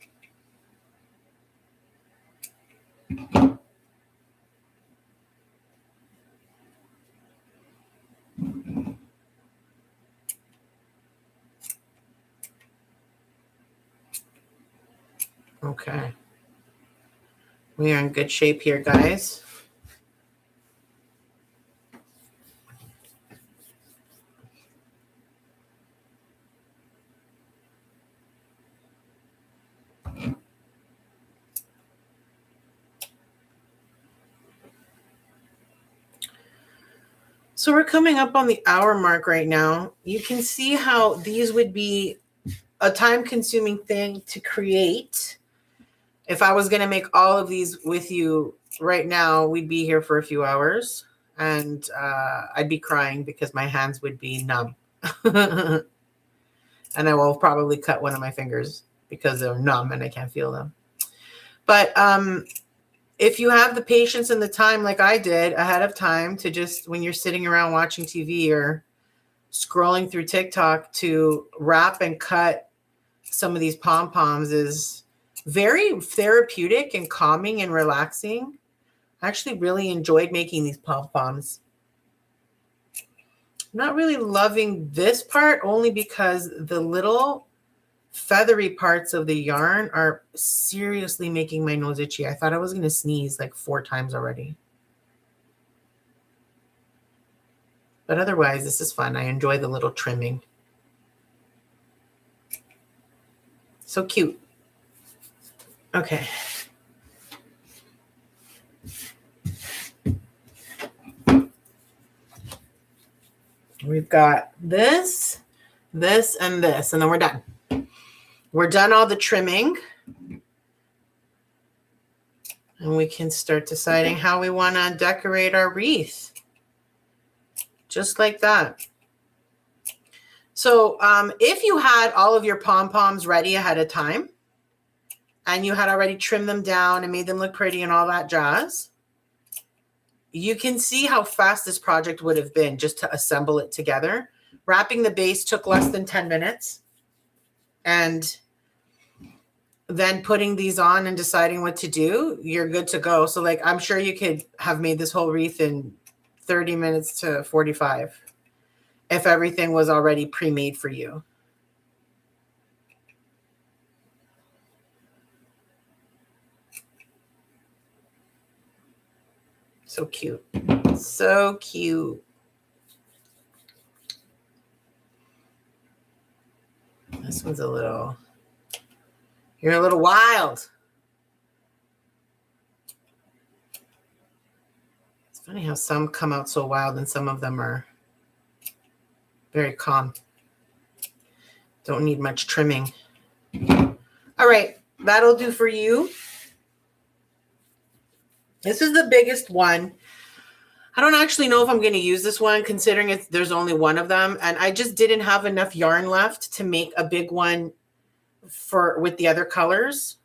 Okay. We are in good shape here, guys. So we're coming up on the hour mark right now. You can see how these would be a time-consuming thing to create. If I was going to make all of these with you right now, we'd be here for a few hours. And I'd be crying because my hands would be numb. And I will probably cut one of my fingers because they're numb and I can't feel them. But if you have the patience and the time like I did ahead of time to just, when you're sitting around watching TV or scrolling through TikTok, to wrap and cut some of these pom-poms is very therapeutic and calming and relaxing. I actually really enjoyed making these pom-poms. Not really loving this part, only because the little feathery parts of the yarn are seriously making my nose itchy. I thought I was going to sneeze like 4 times already. But otherwise, this is fun. I enjoy the little trimming. So cute. Okay. We've got this, this, and this, and then we're done. We're done all the trimming. And we can start deciding how we want to decorate our wreath. Just like that. So if you had all of your pom-poms ready ahead of time, and you had already trimmed them down and made them look pretty and all that jazz, you can see how fast this project would have been just to assemble it together. Wrapping the base took less than 10 minutes. And then putting these on and deciding what to do, you're good to go. So like, I'm sure you could have made this whole wreath in 30 minutes to 45 if everything was already pre-made for you. So cute. So cute. This one's a little, you're a little wild. It's funny how some come out so wild and some of them are very calm. Don't need much trimming. All right, that'll do for you. This is the biggest one. I don't actually know if I'm going to use this one, considering there's only one of them, and I just didn't have enough yarn left to make a big one with the other colors.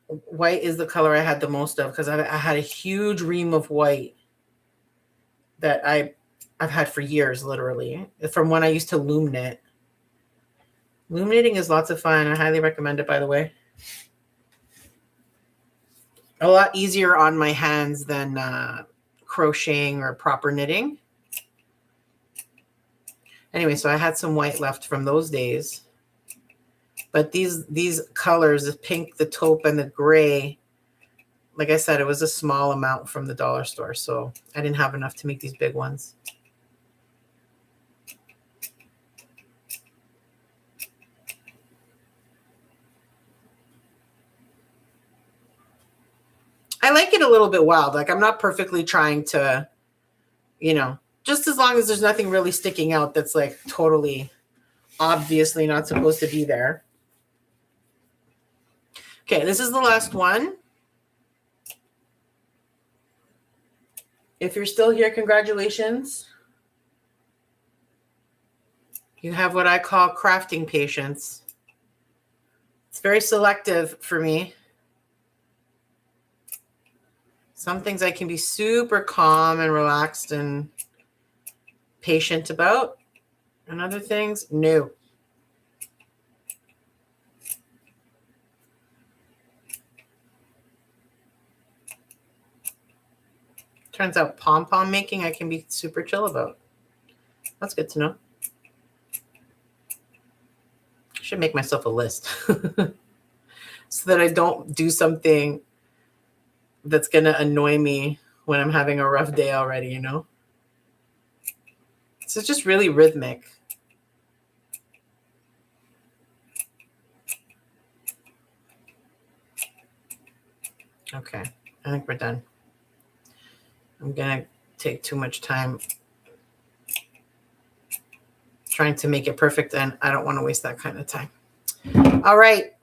White is the color I had the most of, because I had a huge ream of white that I've had for years, literally, from when I used to loom knit. Loom knitting is lots of fun. I highly recommend it, by the way. A lot easier on my hands than crocheting or proper knitting. Anyway, so I had some white left from those days. But these colors, the pink, the taupe, and the gray, like I said, it was a small amount from the dollar store. So I didn't have enough to make these big ones. I like it a little bit wild. Like, I'm not perfectly trying to, you know, just as long as there's nothing really sticking out that's like totally obviously not supposed to be there. Okay, this is the last one. If you're still here, congratulations. You have what I call crafting patience. It's very selective for me. Some things I can be super calm and relaxed and patient about, and other things, no. Turns out Pom Pom making I can be super chill about. That's good to know. I should make myself a list so that I don't do something that's going to annoy me when I'm having a rough day already, you know? So it's just really rhythmic. Okay, I think we're done. I'm going to take too much time trying to make it perfect, and I don't want to waste that kind of time. All right,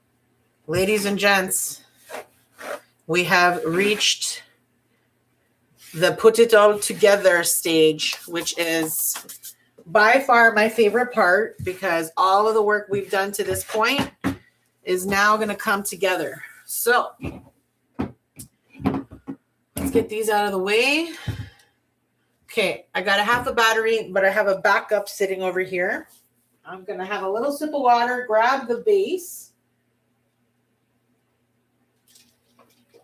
ladies and gents, we have reached the put it all together stage, which is by far my favorite part, because all of the work we've done to this point is now going to come together. So let's get these out of the way. Okay, I got a half a battery, but I have a backup sitting over here. I'm going to have a little sip of water, grab the base.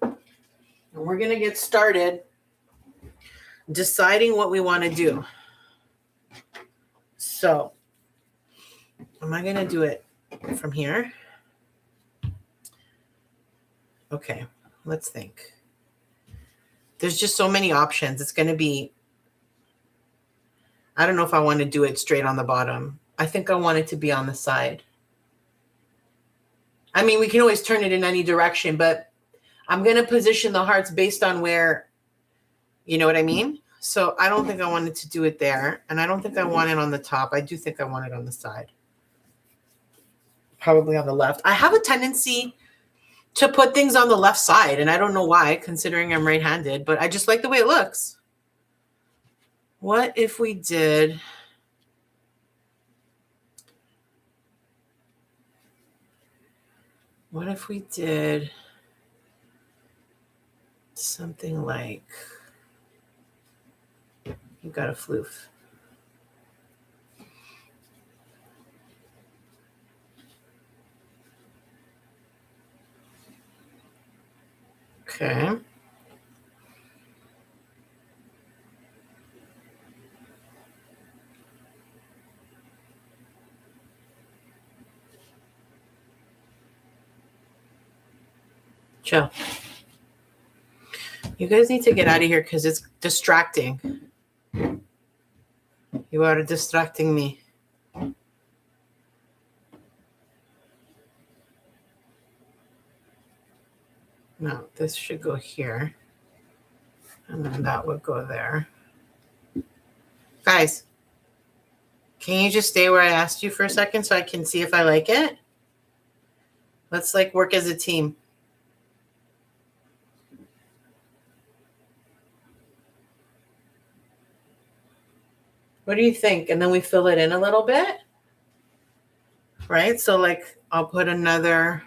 And we're going to get started deciding what we want to do. So, am I going to do it from here? Okay, let's think. There's just so many options. It's going to be, I don't know if I want to do it straight on the bottom. I think I want it to be on the side. I mean, we can always turn it in any direction, but I'm going to position the hearts based on where, you know what I mean? So I don't think I wanted to do it there. And I don't think I want it on the top. I do think I want it on the side. Probably on the left. I have a tendency to put things on the left side, and I don't know why, considering I'm right-handed, but I just like the way it looks. What if we did... What if we did something like, you got a floof. Okay. Chill. You guys need to get out of here because it's distracting. You are distracting me. No, this should go here. And then that would go there. Guys, can you just stay where I asked you for a second so I can see if I like it? Let's like work as a team. What do you think? And then we fill it in a little bit, right? So like I'll put another,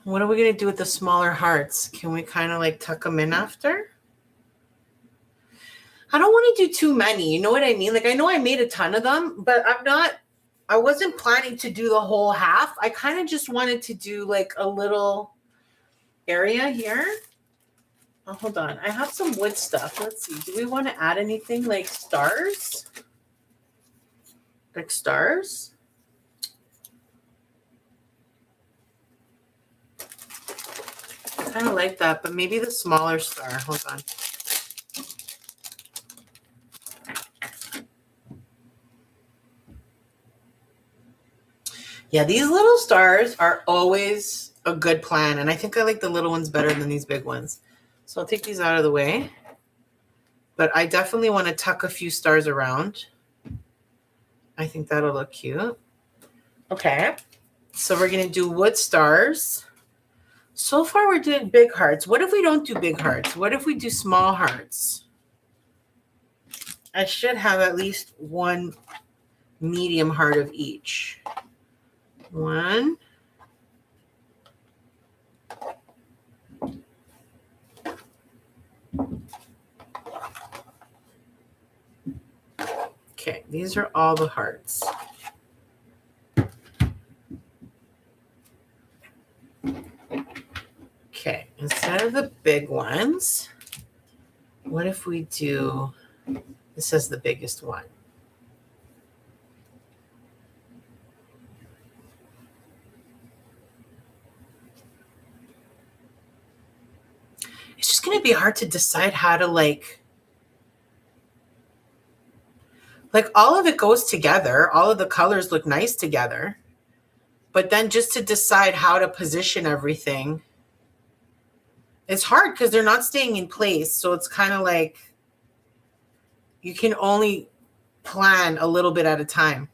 what are we going to do with the smaller hearts? Can we kind of like tuck them in after? I don't want to do too many. You know what I mean? Like I know I made a ton of them, but I wasn't planning to do the whole half. I kind of just wanted to do like a little area here. Oh, hold on. I have some wood stuff. Let's see. Do we want to add anything like stars? Like stars? I kind of like that, but maybe the smaller star. Hold on. Yeah, these little stars are always a good plan. And I think I like the little ones better than these big ones. So I'll take these out of the way. But I definitely want to tuck a few stars around. I think that'll look cute. Okay. So we're going to do wood stars. So far we're doing big hearts. What if we don't do big hearts? What if we do small hearts? I should have at least one medium heart of each. One. Okay, these are all the hearts. Okay, instead of the big ones, what if we do, this is the biggest one. It's just going to be hard to decide how to like all of it goes together. All of the colors look nice together. But then just to decide how to position everything, it's hard because they're not staying in place. So it's kind of like you can only plan a little bit at a time.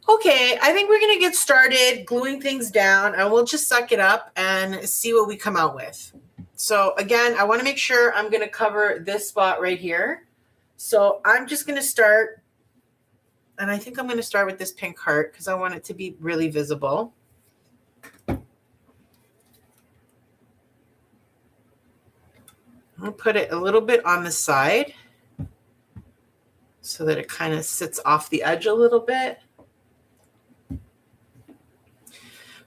Okay, I think we're going to get started gluing things down, and we'll just suck it up and see what we come out with. So again, I want to make sure I'm going to cover this spot right here. So I'm just going to start, and I think I'm going to start with this pink heart because I want it to be really visible. I'm going to put it a little bit on the side so that it kind of sits off the edge a little bit.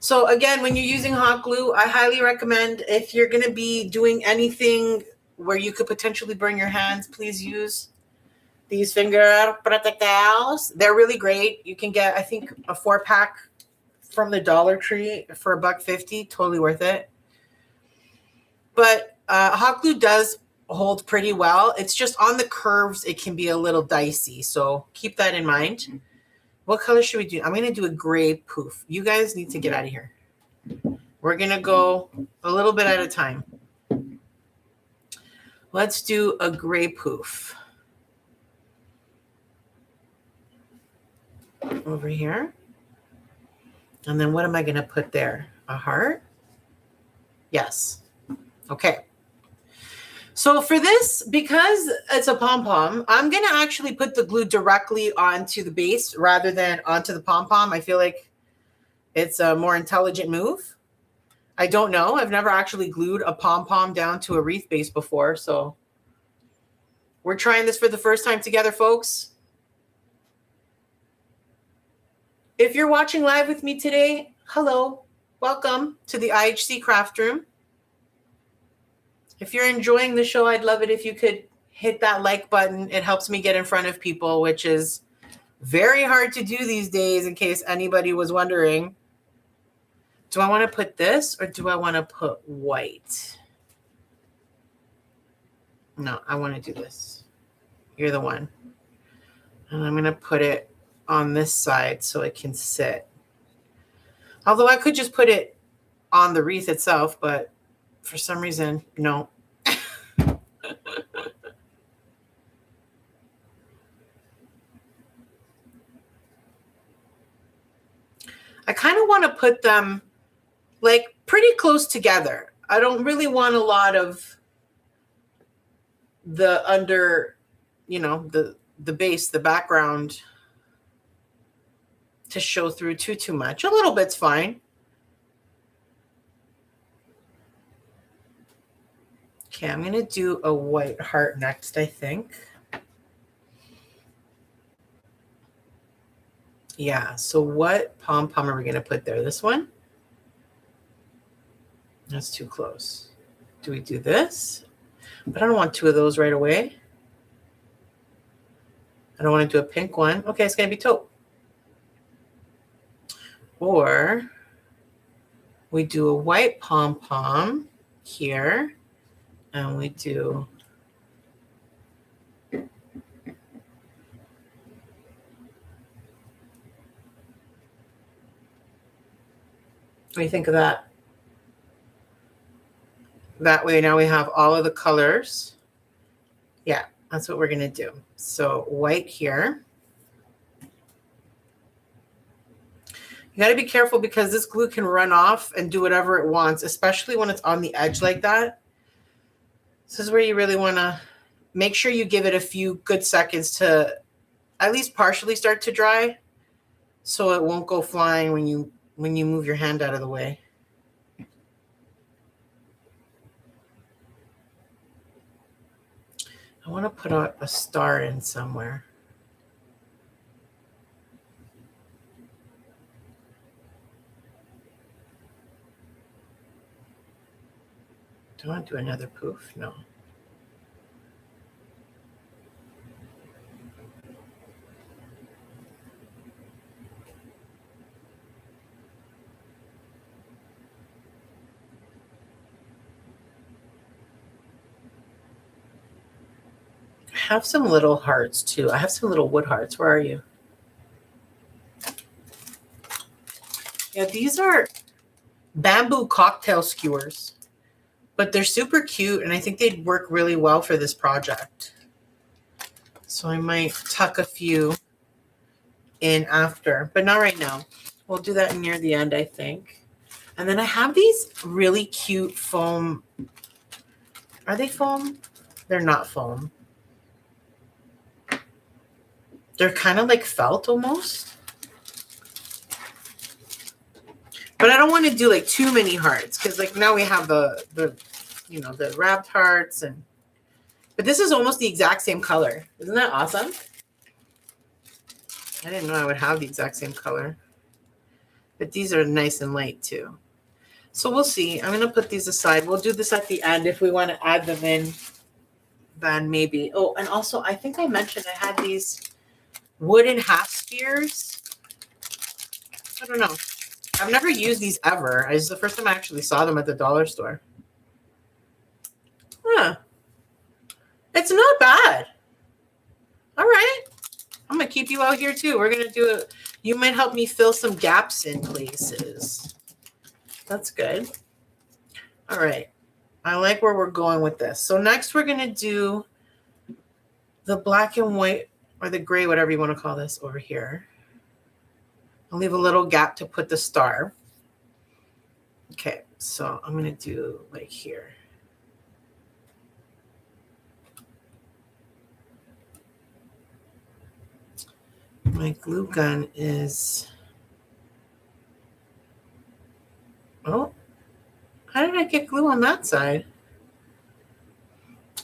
So again, when you're using hot glue, I highly recommend, if you're going to be doing anything where you could potentially burn your hands, please use these finger protectors. They're really great. You can get, I think, a 4-pack from the Dollar Tree for $1.50. Totally worth it. But hot glue does hold pretty well. It's just on the curves, it can be a little dicey. So keep that in mind. What color should we do? I'm going to do a gray poof. You guys need to get out of here. We're going to go a little bit at a time. Let's do a gray poof. Over here. And then what am I going to put there? A heart? Yes. Okay. So for this, because it's a pom-pom, I'm going to actually put the glue directly onto the base rather than onto the pom-pom. I feel like it's a more intelligent move. I don't know. I've never actually glued a pom-pom down to a wreath base before. So we're trying this for the first time together, folks. If you're watching live with me today, hello. Welcome to the IHC Craft Room. If you're enjoying the show, I'd love it if you could hit that like button. It helps me get in front of people, which is very hard to do these days, in case anybody was wondering. Do I want to put this or do I want to put white? No, I want to do this. You're the one. And I'm going to put it on this side so it can sit. Although I could just put it on the wreath itself, but for some reason, no. I kind of want to put them like pretty close together. I don't really want a lot of the under, you know, the base, the background to show through too much. A little bit's fine. Okay, I'm going to do a white heart next, I think. Yeah, so what pom-pom are we going to put there? This one? That's too close. Do we do this? But I don't want 2 of those right away. I don't want to do a pink one. Okay, it's going to be taupe. Or we do a white pom-pom here. And we do what do you think of that? That way now we have all of the colors. Yeah, that's what we're going to do. So white here. You got to be careful because this glue can run off and do whatever it wants, especially when it's on the edge like that. This is where you really want to make sure you give it a few good seconds to at least partially start to dry so it won't go flying when you move your hand out of the way. I want to put a star in somewhere. Do I want to do another poof? No. I have some little hearts too. I have some little wood hearts. Where are you? Yeah, these are bamboo cocktail skewers, but they're super cute and I think they'd work really well for this project. So I might tuck a few in after, but not right now. We'll do that near the end, I think. And then I have these really cute foam. Are they foam? They're not foam. They're kind of like felt almost. But I don't want to do like too many hearts because like now we have the you know, the wrapped hearts and But this is almost the exact same color. Isn't that awesome? I didn't know I would have the exact same color. But these are nice and light too. So we'll see. I'm going to put these aside. We'll do this at the end. If we want to add them in, then maybe. Oh, and also I think I mentioned I had these wooden half spheres. I don't know. I've never used these ever. It's the first time I actually saw them at the dollar store. Huh. It's not bad. All right. I'm going to keep you out here too. We're going to do it. You might help me fill some gaps in places. That's good. All right. I like where we're going with this. So next we're going to do the black and white or the gray, whatever you want to call this over here. I'll leave a little gap to put the star. Okay. So I'm going to do like here. My glue gun is, oh, how did I get glue on that side?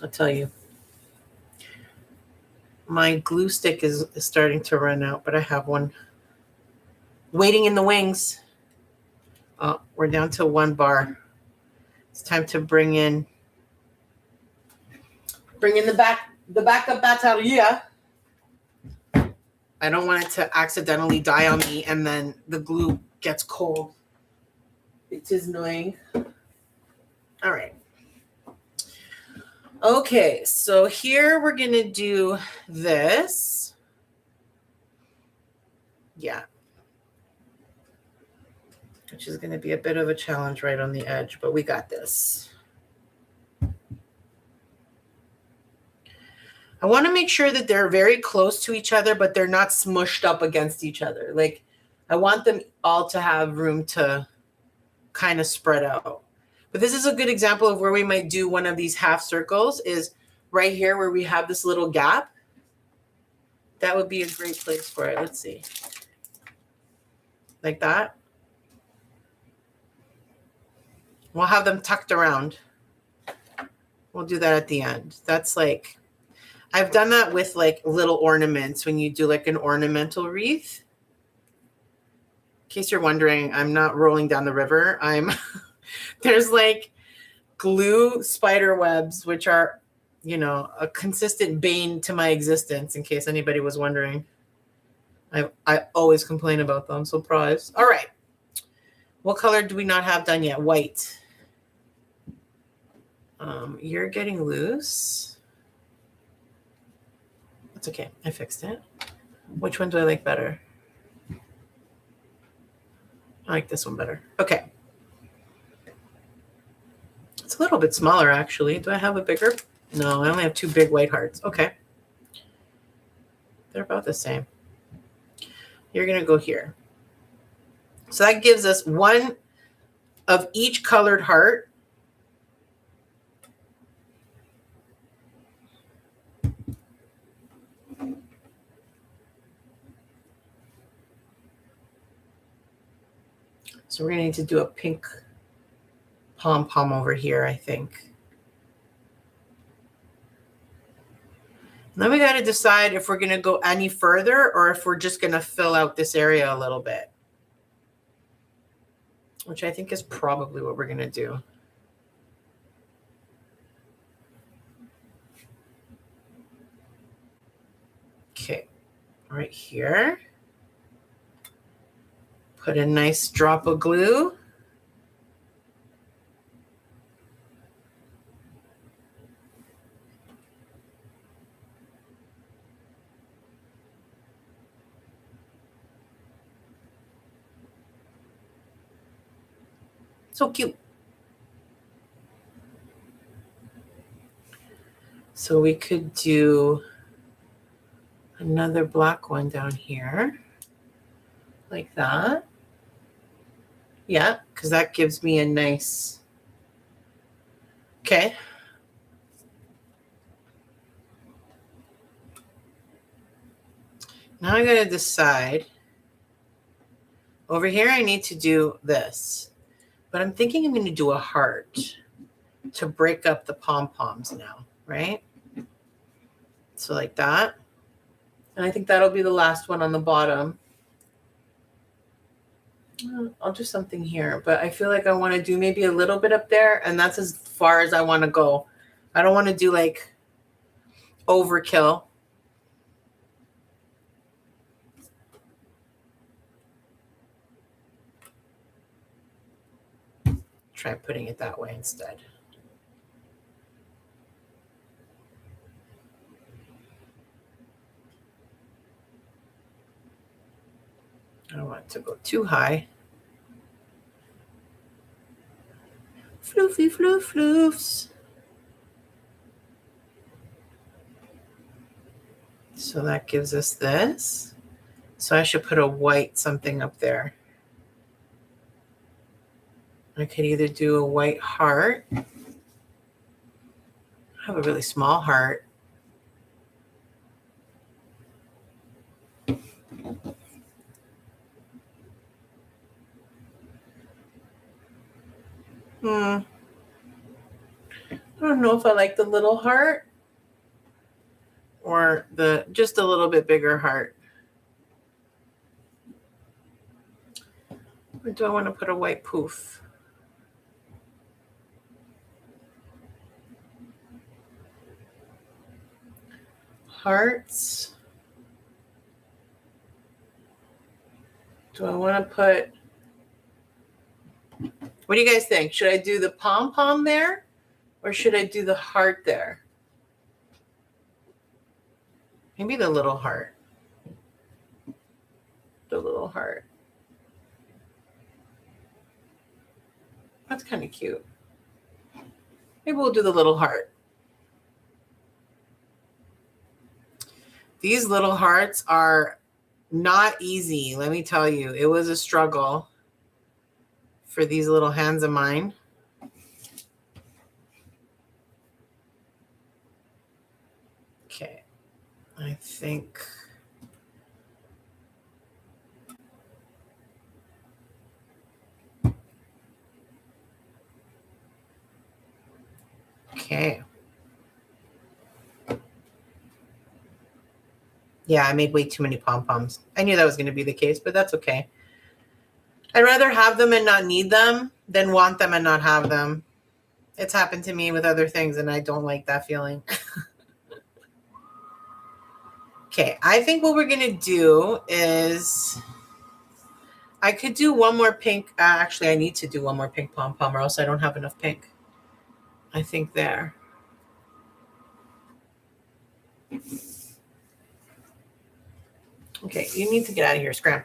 I'll tell you. My glue stick is starting to run out, but I have one waiting in the wings. Oh, we're down to 1 bar. It's time to bring in the backup battery. I don't want it to accidentally die on me and then the glue gets cold. It is annoying. All right. Okay, so here we're going to do this. Yeah. Which is going to be a bit of a challenge right on the edge, but we got this. I want to make sure that they're very close to each other, but they're not smushed up against each other. Like, I want them all to have room to kind of spread out. But this is a good example of where we might do one of these half circles is right here where we have this little gap. That would be a great place for it. Let's see. Like that. We'll have them tucked around. We'll do that at the end. That's like, I've done that with like little ornaments when you do like an ornamental wreath. In case you're wondering, I'm not rolling down the river. There's like glue spider webs, which are, you know, a consistent bane to my existence, in case anybody was wondering. I always complain about them. Surprise. All right. What color do we not have done yet? White. You're getting loose. That's okay. I fixed it. Which one do I like better? I like this one better. Okay. It's a little bit smaller, actually. Do I have a bigger? No, I only have 2 big white hearts. Okay. They're about the same. You're going to go here. So that gives us 1 of each colored heart. So we're going to need to do a pink pom-pom over here, I think. And then we got to decide if we're going to go any further or if we're just going to fill out this area a little bit, which I think is probably what we're going to do. Okay, right here. Put a nice drop of glue. So cute. So we could do another black one down here, like that. Yeah, because that gives me a nice, okay. Now I got to decide. Over here, I need to do this, but I'm thinking I'm going to do a heart to break up the pom-poms now, right? So like that. And I think that'll be the last one on the bottom. I'll do something here, but I feel like I want to do maybe a little bit up there, and that's as far as I want to go. I don't want to do like overkill. Try putting it that way instead. I don't want it to go too high. Floofy floof floofs. So that gives us this. So I should put a white something up there. I could either do a white heart. I have a really small heart. I don't know if I like the little heart or the just a little bit bigger heart. Or do I want to put a white poof? Hearts. Do I want to put, what do you guys think? Should I do the pom-pom there or should I do the heart there? Maybe the little heart. The little heart. That's kind of cute. Maybe we'll do the little heart. These little hearts are not easy, let me tell you. It was a struggle for these little hands of mine. Okay, I think. Okay. Yeah, I made way too many pom-poms. I knew that was going to be the case, but that's okay. I'd rather have them and not need them than want them and not have them. It's happened to me with other things, and I don't like that feeling. Okay, I think what we're going to do is I could do one more pink. Actually, I need to do one more pink pom-pom or else I don't have enough pink. I think there. Okay, you need to get out of here, Scram.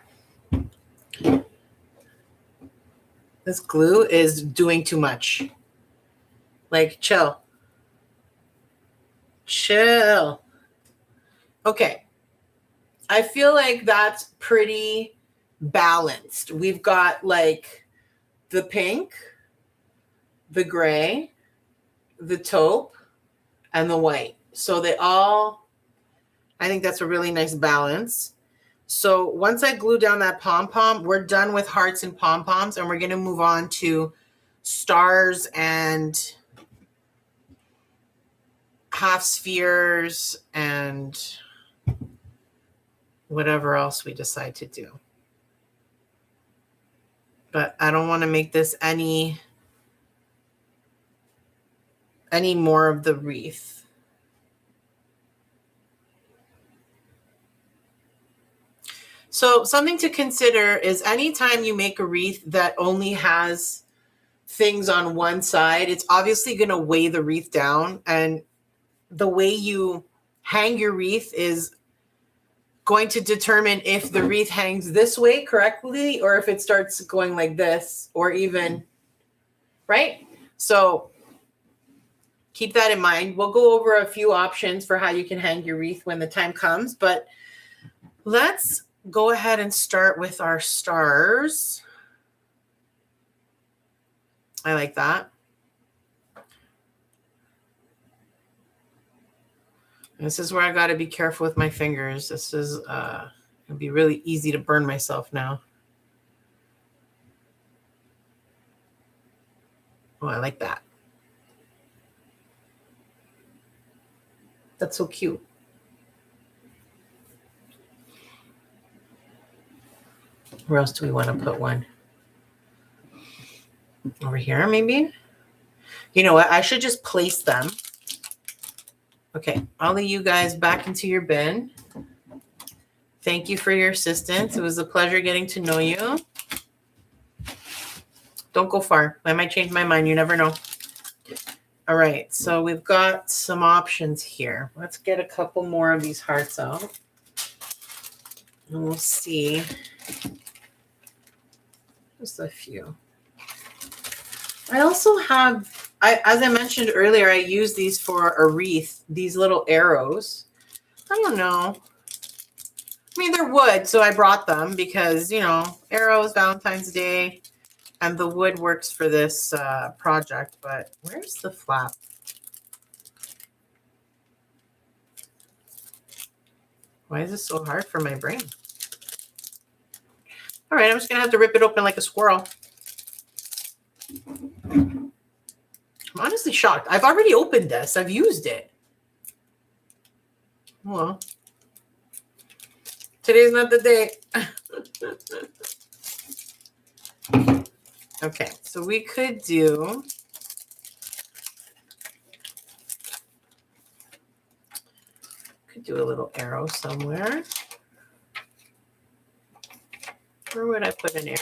This glue is doing too much. Like, chill. Chill. Okay. I feel like that's pretty balanced. We've got like the pink, the gray, the taupe, and the white. So they all, I think that's a really nice balance. So once I glue down that pom-pom, we're done with hearts and pom-poms, and we're going to move on to stars and half spheres and whatever else we decide to do. But I don't want to make this any more of the wreath. So something to consider is anytime you make a wreath that only has things on one side, it's obviously going to weigh the wreath down. And the way you hang your wreath is going to determine if the wreath hangs this way correctly or if it starts going like this or even, right? So keep that in mind. We'll go over a few options for how you can hang your wreath when the time comes, but let's go ahead and start with our stars. I like that. This is where I got to be careful with my fingers. This is it'd be really easy to burn myself now. Oh, I like that. That's so cute. Where else do we want to put one? Over here, maybe? You know what? I should just place them. Okay, I'll leave you guys back into your bin. Thank you for your assistance. It was a pleasure getting to know you. Don't go far. I might change my mind. You never know. All right, so we've got some options here. Let's get a couple more of these hearts out. And we'll see. Just a few. I also have, as I mentioned earlier, I use these for a wreath, these little arrows. I don't know. I mean, they're wood, so I brought them because, you know, arrows, Valentine's Day, and the wood works for this project. But where's the flap? Why is this so hard for my brain? All right, I'm just going to have to rip it open like a squirrel. I'm honestly shocked. I've already opened this. I've used it. Well, today's not the day. Okay, so we could do a little arrow somewhere. Where would I put an arrow?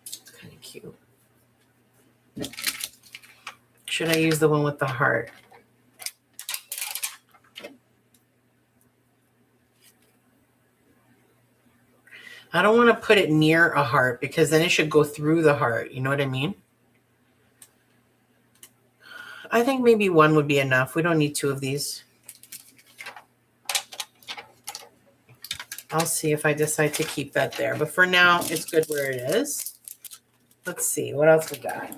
It's kind of cute. Should I use the one with the heart? I don't want to put it near a heart because then it should go through the heart. You know what I mean? I think maybe one would be enough. We don't need two of these. I'll see if I decide to keep that there. But for now, it's good where it is. Let's see. What else we got?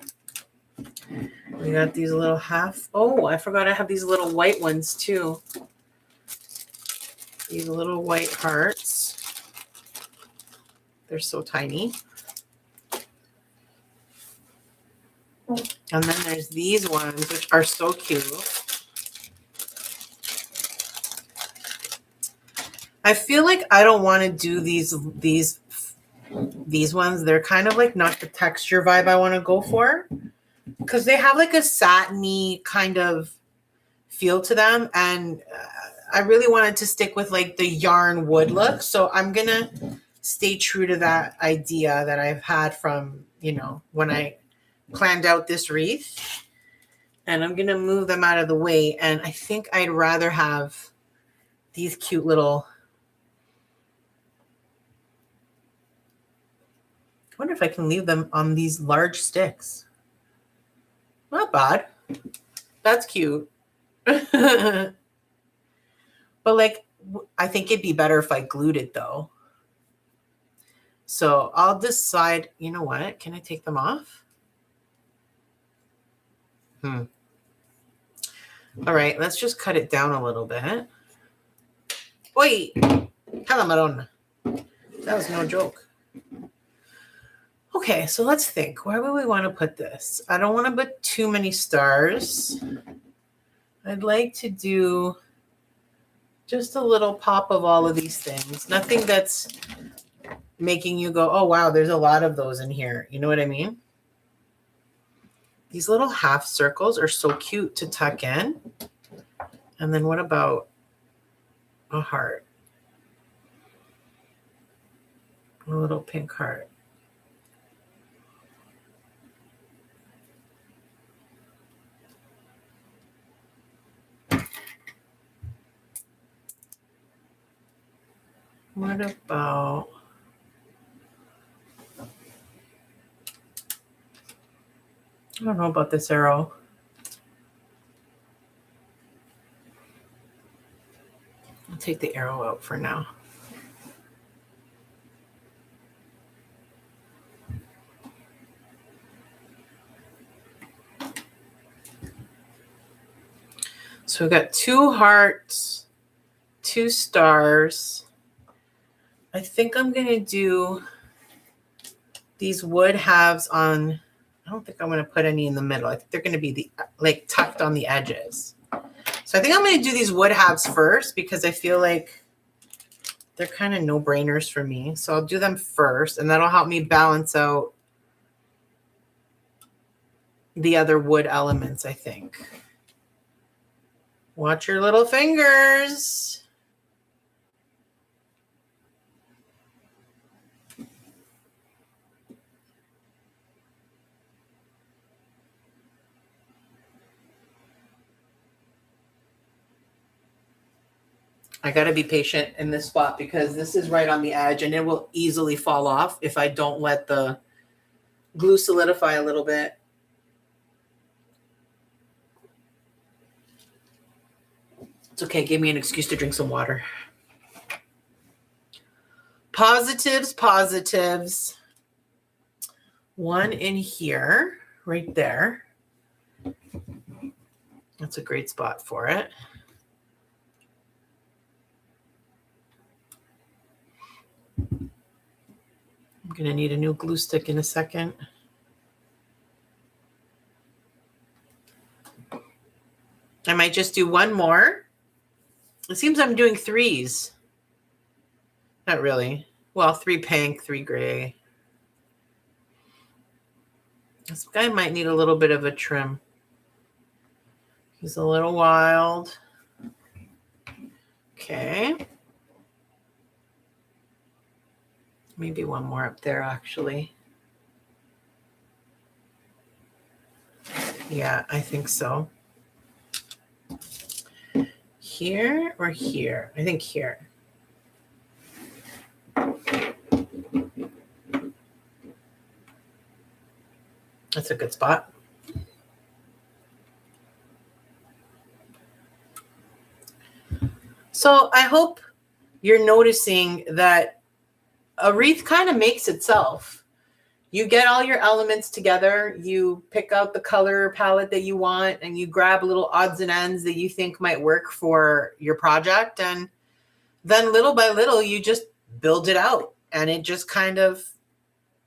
We got these little half. Oh, I forgot I have these little white ones too. These little white hearts. They're so tiny. And then there's these ones, which are so cute. I feel like I don't want to do these ones. They're kind of like not the texture vibe I want to go for, because they have like a satiny kind of feel to them. And I really wanted to stick with like the yarn wood look. So I'm going to stay true to that idea that I've had from, you know, when I planned out this wreath. And I'm going to move them out of the way. And I think I'd rather have these cute little, I wonder if I can leave them on these large sticks. Not bad. That's cute. But like, I think it'd be better if I glued it though. So I'll decide, you know what? Can I take them off? All right, let's just cut it down a little bit. Oi! Calamarona. That was no joke. Okay, so let's think. Where would we want to put this? I don't want to put too many stars. I'd like to do just a little pop of all of these things. Nothing that's making you go, oh, wow, there's a lot of those in here. You know what I mean? These little half circles are so cute to tuck in. And then what about a heart? A little pink heart. What about I don't know about this arrow. I'll take the arrow out for now. So we've got 2 hearts, 2 stars. I think I'm going to do these wood halves on I don't think I'm going to put any in the middle. I think they're going to be like tucked on the edges. So I think I'm going to do these wood halves first because I feel like they're kind of no-brainers for me. So I'll do them first, and that'll help me balance out the other wood elements, I think. Watch your little fingers. I got to be patient in this spot because this is right on the edge and it will easily fall off if I don't let the glue solidify a little bit. It's okay. Give me an excuse to drink some water. Positives, positives. One in here, right there. That's a great spot for it. I'm going to need a new glue stick in a second. I might just do one more. It seems I'm doing threes. Not really. Well, 3 pink, 3 gray. This guy might need a little bit of a trim. He's a little wild. Okay. Maybe one more up there, actually. Yeah, I think so. Here or here? I think here. That's a good spot. So I hope you're noticing that a wreath kind of makes itself. You get all your elements together, you pick out the color palette that you want, and you grab little odds and ends that you think might work for your project. And then little by little, you just build it out and it just kind of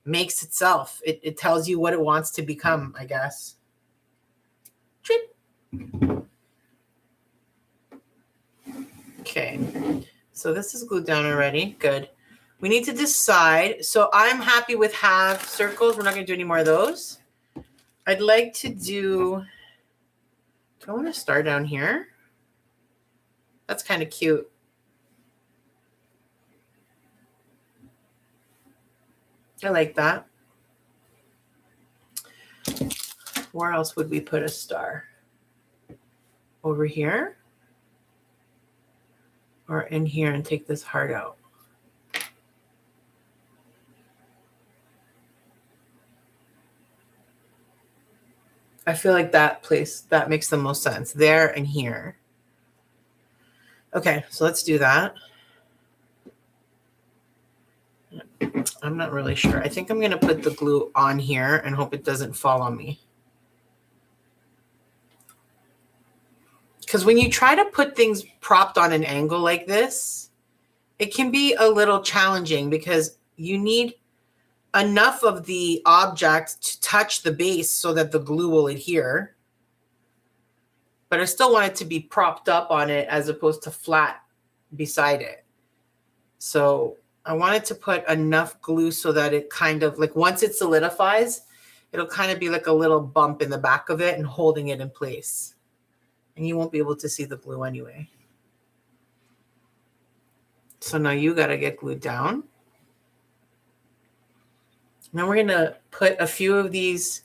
makes itself. It tells you what it wants to become, I guess. Okay, so this is glued down already. Good. We need to decide. So I'm happy with half circles. We're not going to do any more of those. I'd like to do I want to start down here? That's kind of cute. I like that. Where else would we put a star? Over here? Or in here and take this heart out? I feel like that place, that makes the most sense. There and here. Okay, so let's do that. I'm not really sure. I think I'm going to put the glue on here and hope it doesn't fall on me. Because when you try to put things propped on an angle like this, it can be a little challenging because you need enough of the object to touch the base so that the glue will adhere. But I still want it to be propped up on it as opposed to flat beside it. So I wanted to put enough glue so that it kind of, like once it solidifies, it'll kind of be like a little bump in the back of it and holding it in place. And you won't be able to see the glue anyway. So now you got to get glued down. Now we're going to put a few of these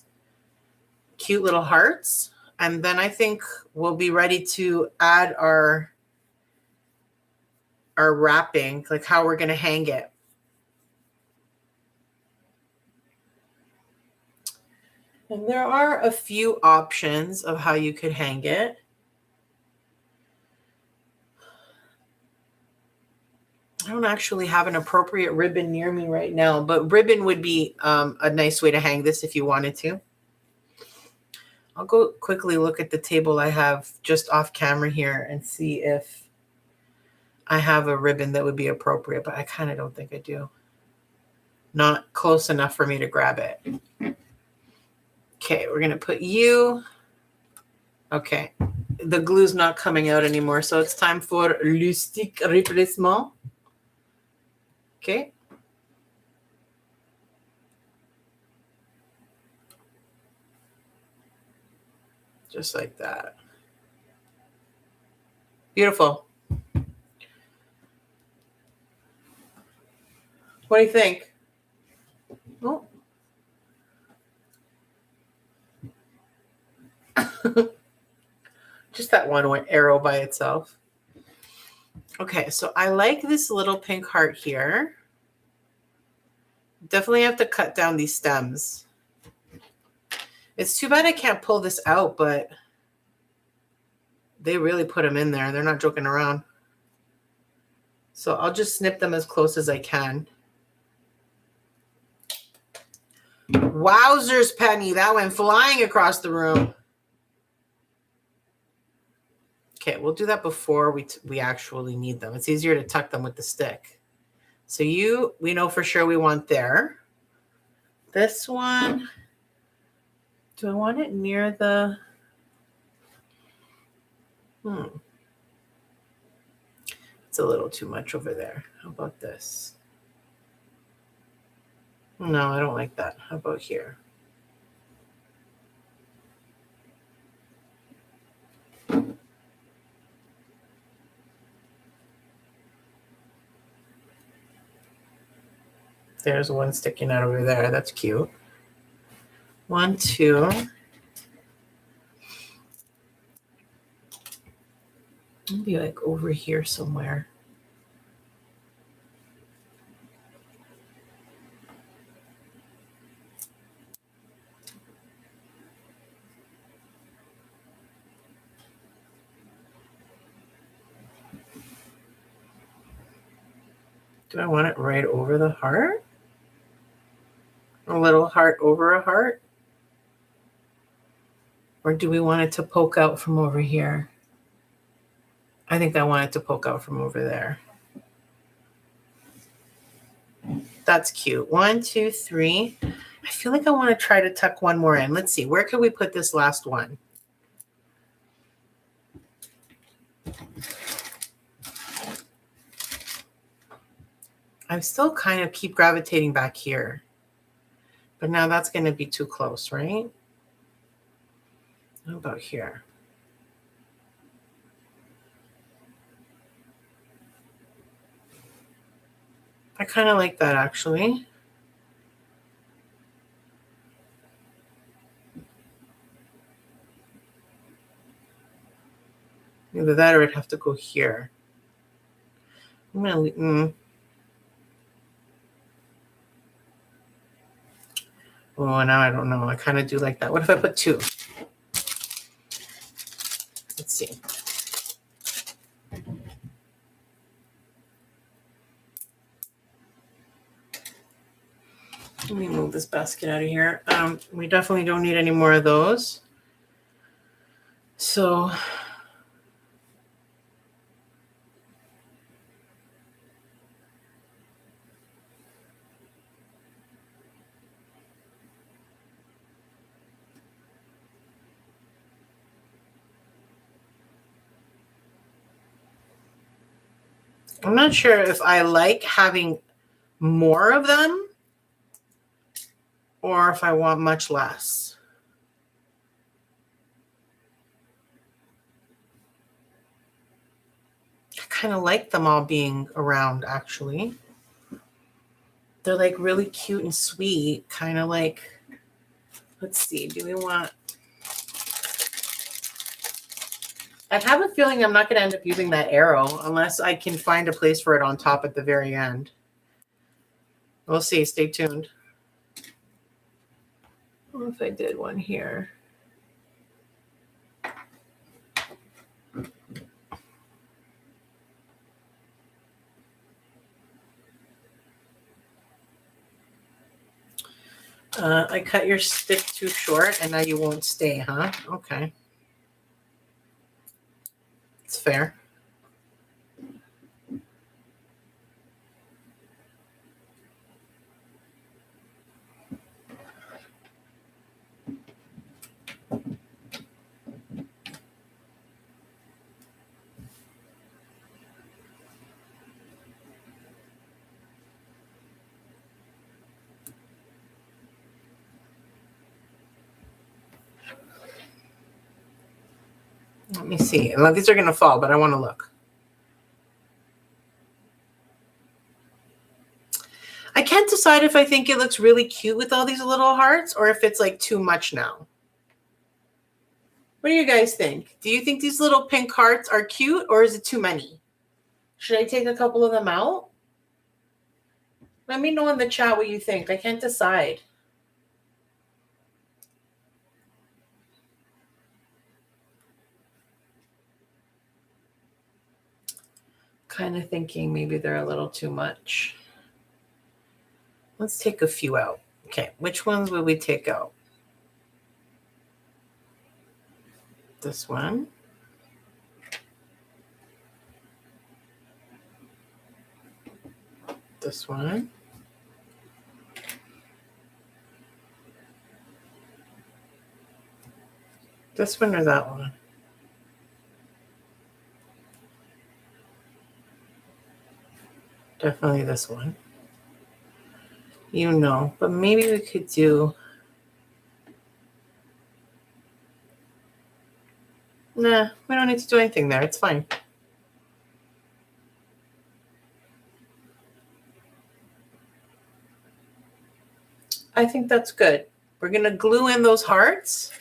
cute little hearts. And then I think we'll be ready to add our wrapping, like how we're going to hang it. And there are a few options of how you could hang it. I don't actually have an appropriate ribbon near me right now, but ribbon would be a nice way to hang this if you wanted to. I'll go quickly look at the table I have just off camera here and see if I have a ribbon that would be appropriate, but I kind of don't think I do. Not close enough for me to grab it. Okay, we're going to put you. Okay, the glue's not coming out anymore, so it's time for Rustic replacement. Okay. Just like that. Beautiful. What do you think? Oh. Just that one arrow by itself. Okay, so I like this little pink heart here. Definitely have to cut down these stems. It's too bad I can't pull this out, but they really put them in there. They're not joking around. So I'll just snip them as close as I can. Wowzers, Penny. That went flying across the room. Okay, we'll do that before we actually need them. It's easier to tuck them with the stick. So we know for sure we want there. This one, do I want it near the... It's a little too much over there. How about this? No, I don't like that. How about here? There's one sticking out over there. That's cute. 1, 2. Maybe like over here somewhere. Do I want it right over the heart? A little heart over a heart? Or do we want it to poke out from over here? I think I want it to poke out from over there. That's cute. 1, 2, 3. I feel like I want to try to tuck one more in. Let's see. Where could we put this last one? I still kind of keep gravitating back here. But now that's going to be too close, right? How about here? I kind of like that, actually. Either that or I'd have to go here. I'm going to... Oh, now I don't know. I kind of do like that. What if I put 2? Let's see. Let me move this basket out of here. We definitely don't need any more of those. So I'm not sure if I like having more of them or if I want much less. I kind of like them all being around, actually. They're like really cute and sweet, kind of like, let's see, do we want... I have a feeling I'm not going to end up using that arrow unless I can find a place for it on top at the very end. We'll see. Stay tuned. What if I did one here? I cut your stick too short and now you won't stay, huh? Okay. It's fair. Let me see. Well, these are going to fall, but I want to look. I can't decide if I think it looks really cute with all these little hearts or if it's like too much now. What do you guys think? Do you think these little pink hearts are cute or is it too many? Should I take a couple of them out? Let me know in the chat what you think. I can't decide. Kind of thinking maybe they're a little too much. Let's take a few out. Okay, which ones will we take out? This one. This one. This one or that one? Definitely this one. You know, but maybe we could do... Nah, we don't need to do anything there. It's fine. I think that's good. We're going to glue in those hearts.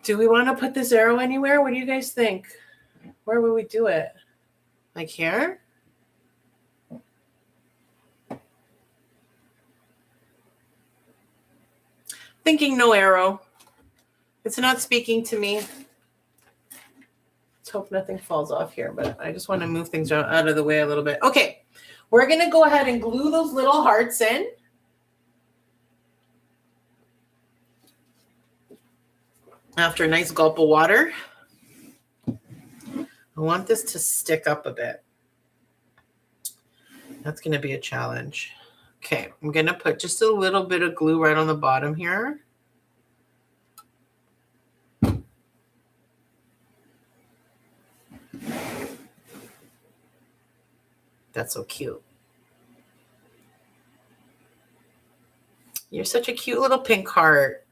Do we want to put this arrow anywhere? What do you guys think? Where would we do it? Like here? Thinking no arrow. It's not speaking to me. Let's hope nothing falls off here, but I just want to move things out of the way a little bit. Okay, we're going to go ahead and glue those little hearts in. After a nice gulp of water. I want this to stick up a bit. That's going to be a challenge. Okay, I'm going to put just a little bit of glue right on the bottom here. That's so cute. You're such a cute little pink heart.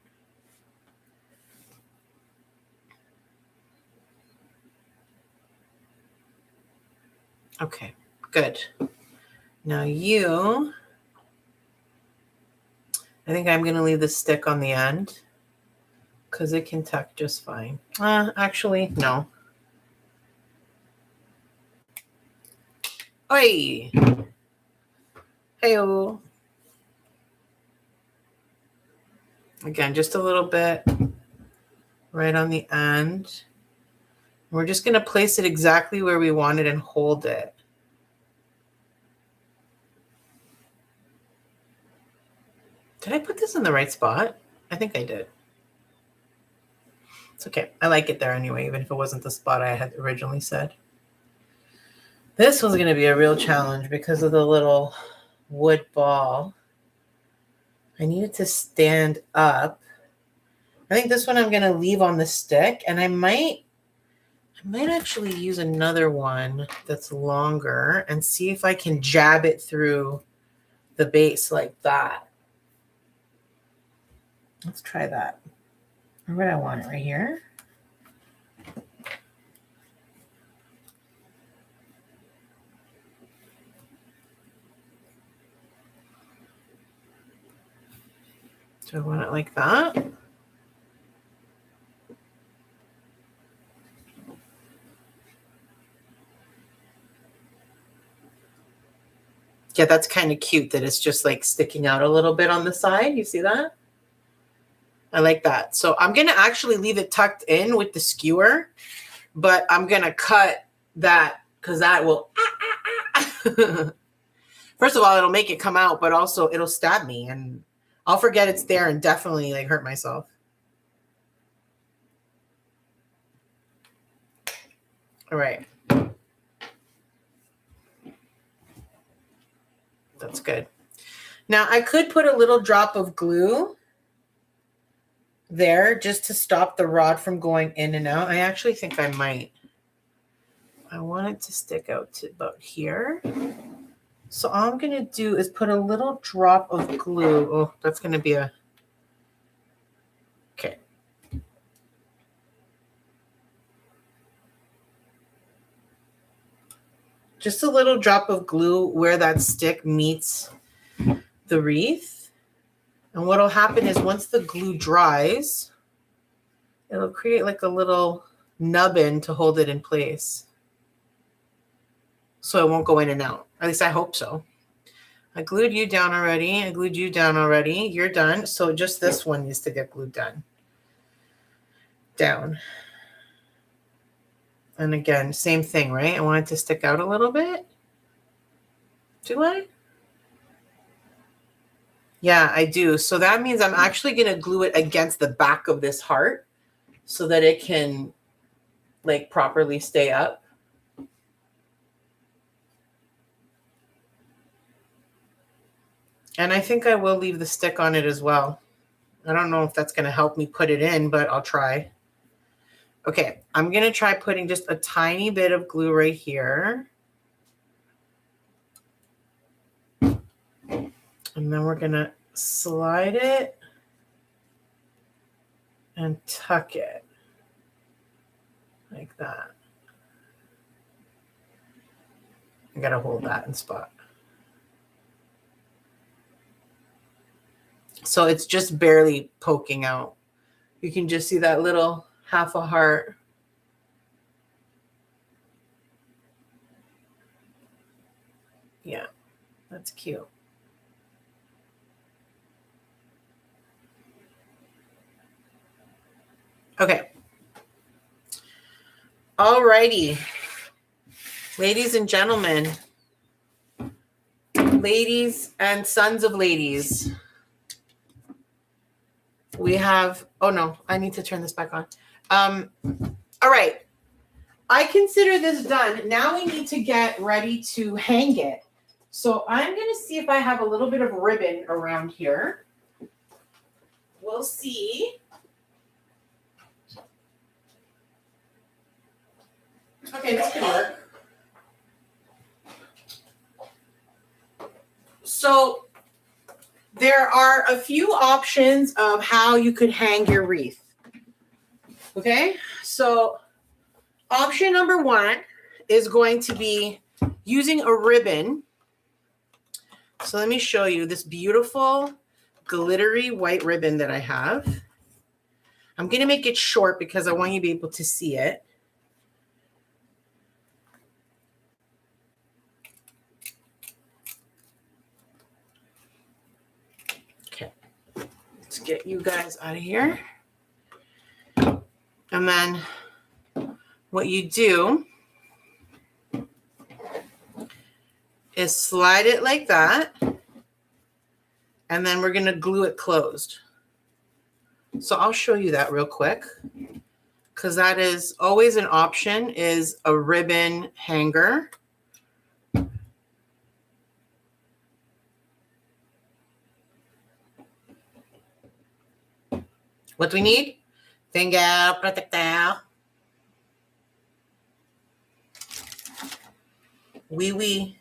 Okay, good. Now you, I think I'm going to leave the stick on the end because it can tuck just fine. Actually, no. Oi! Hey-o. Again, just a little bit right on the end. We're just going to place it exactly where we want it and hold it. Did I put this in the right spot? I think I did. It's okay. I like it there anyway, even if it wasn't the spot I had originally said. This one's going to be a real challenge because of the little wood ball. I need it to stand up. I think this one I'm going to leave on the stick, and I might actually use another one that's longer and see if I can jab it through the base like that. Let's try that. Where would I want it? Right here? Do I want it like that? Yeah, that's kind of cute that it's just like sticking out a little bit on the side. You see that? I like that. So I'm going to actually leave it tucked in with the skewer, but I'm going to cut that because that will... First of all, it'll make it come out, but also it'll stab me and I'll forget it's there and definitely like hurt myself. All right. That's good. Now I could put a little drop of glue there just to stop the rod from going in and out. I actually think I might. I want it to stick out to about here. So all I'm going to do is put a little drop of glue. Oh, that's going to be a... Okay. just a little drop of glue where that stick meets the wreath. And what'll happen is once the glue dries, it'll create like a little nubbin to hold it in place. So it won't go in and out. At least I hope so. I glued you down already. I glued you down already. You're done. So just this one needs to get glued down. And again, same thing, right? I want it to stick out a little bit. Do I? Yeah, I do. So that means I'm actually going to glue it against the back of this heart so that it can like properly stay up. And I think I will leave the stick on it as well. I don't know if that's going to help me put it in, but I'll try. Okay, I'm going to try putting just a tiny bit of glue right here. And then we're going to slide it and tuck it like that. I got to hold that in spot. So it's just barely poking out. You can just see that little half a heart. Yeah, that's cute. Okay. All righty. Ladies and gentlemen, ladies and sons of ladies, we have, oh no, I need to turn this back on. All right. I consider this done. Now we need to get ready to hang it. So I'm going to see if I have a little bit of ribbon around here. We'll see. Okay, this can work. So there are a few options of how you could hang your wreath. Okay, so option number one is going to be using a ribbon. So let me show you this beautiful glittery white ribbon that I have. I'm going to make it short because I want you to be able to see it. Okay, let's get you guys out of here. And then what you do is slide it like that. And then we're going to glue it closed. So I'll show you that real quick, because that is always an option, is a ribbon hanger. What do we need? Finger protector. Oui.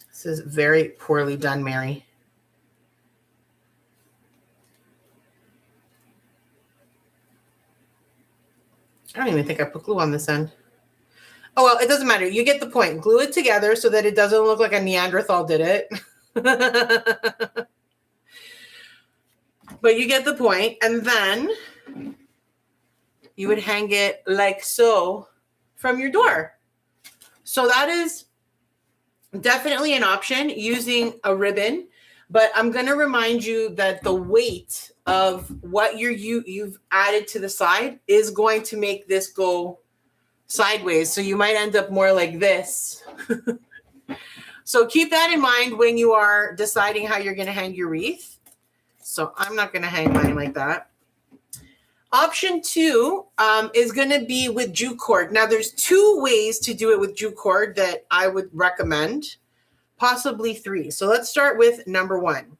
This is very poorly done, Mary. I don't even think I put glue on this end. Oh, well, it doesn't matter. You get the point. Glue it together so that it doesn't look like a Neanderthal did it. But you get the point. And then you would hang it like so from your door. So that is definitely an option, using a ribbon. But I'm going to remind you that the weight of what you've added to the side is going to make this go sideways. So you might end up more like this. So keep that in mind when you are deciding how you're going to hang your wreath. So I'm not going to hang mine like that. Option two is going to be with jute cord. Now, there's two ways to do it with jute cord that I would recommend, possibly three. So let's start with number one.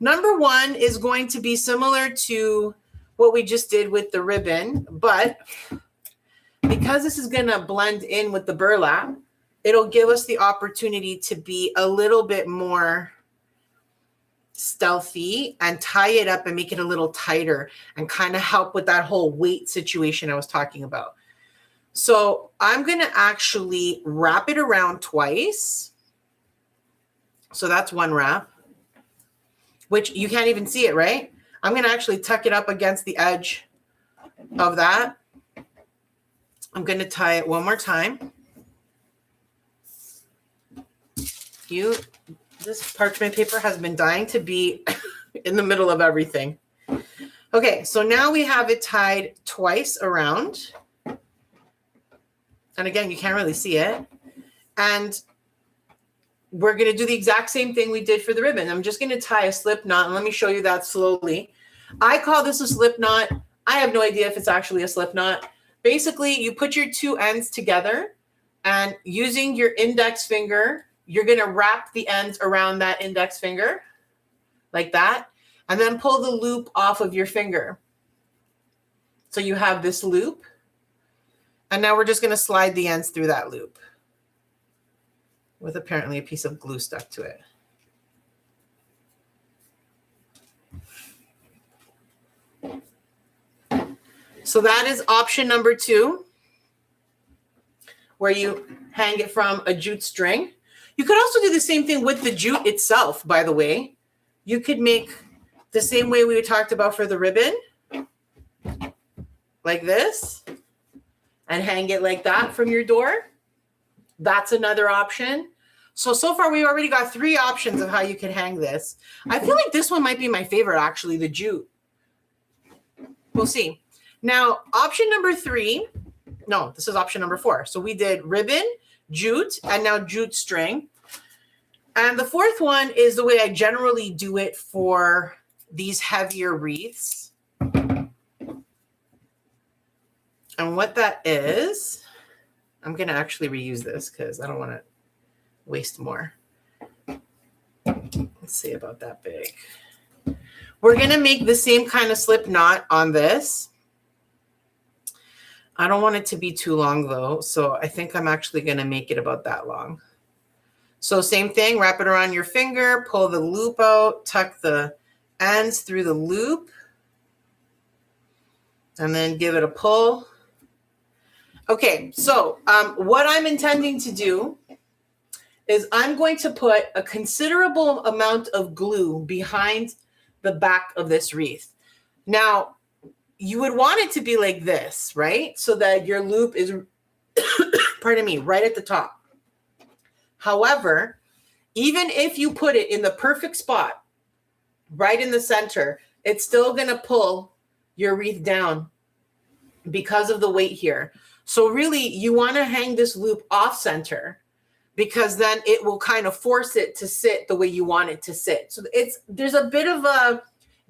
Number one is going to be similar to what we just did with the ribbon, but because this is going to blend in with the burlap, it'll give us the opportunity to be a little bit more stealthy and tie it up and make it a little tighter and kind of help with that whole weight situation I was talking about. So I'm going to actually wrap it around twice. So that's one wrap, which you can't even see it, right? I'm going to actually tuck it up against the edge of that. I'm going to tie it one more time. This parchment paper has been dying to be in the middle of everything. Okay, so now we have it tied twice around. And again, you can't really see it. And we're going to do the exact same thing we did for the ribbon. I'm just going to tie a slip knot, and let me show you that slowly. I call this a slip knot. I have no idea if it's actually a slip knot. Basically, you put your two ends together, and using your index finger, you're going to wrap the ends around that index finger like that, and then pull the loop off of your finger. So you have this loop, and now we're just going to slide the ends through that loop with apparently a piece of glue stuck to it. So that is option number 2, where you hang it from a jute string. You could also do the same thing with the jute itself, by the way. You could make the same way we talked about for the ribbon, like this, and hang it like that from your door. That's another option. So far we already got 3 options of how you can hang this. I feel like this one might be my favorite, actually, the jute. We'll see. Now, option number 3, no, this is option number 4. So we did ribbon, jute, and now jute string. And the 4th one is the way I generally do it for these heavier wreaths. And what that is, I'm going to actually reuse this because I don't want to waste more. Let's see about that big. We're going to make the same kind of slip knot on this. I don't want it to be too long though, so I think I'm actually going to make it about that long. So same thing, wrap it around your finger, pull the loop out, tuck the ends through the loop, and then give it a pull. Okay, so what I'm intending to do is I'm going to put a considerable amount of glue behind the back of this wreath. Now, you would want it to be like this, right? So that your loop is, pardon me, right at the top. However, even if you put it in the perfect spot, right in the center, it's still going to pull your wreath down because of the weight here. So really, you want to hang this loop off center because then it will kind of force it to sit the way you want it to sit. So there's a bit of a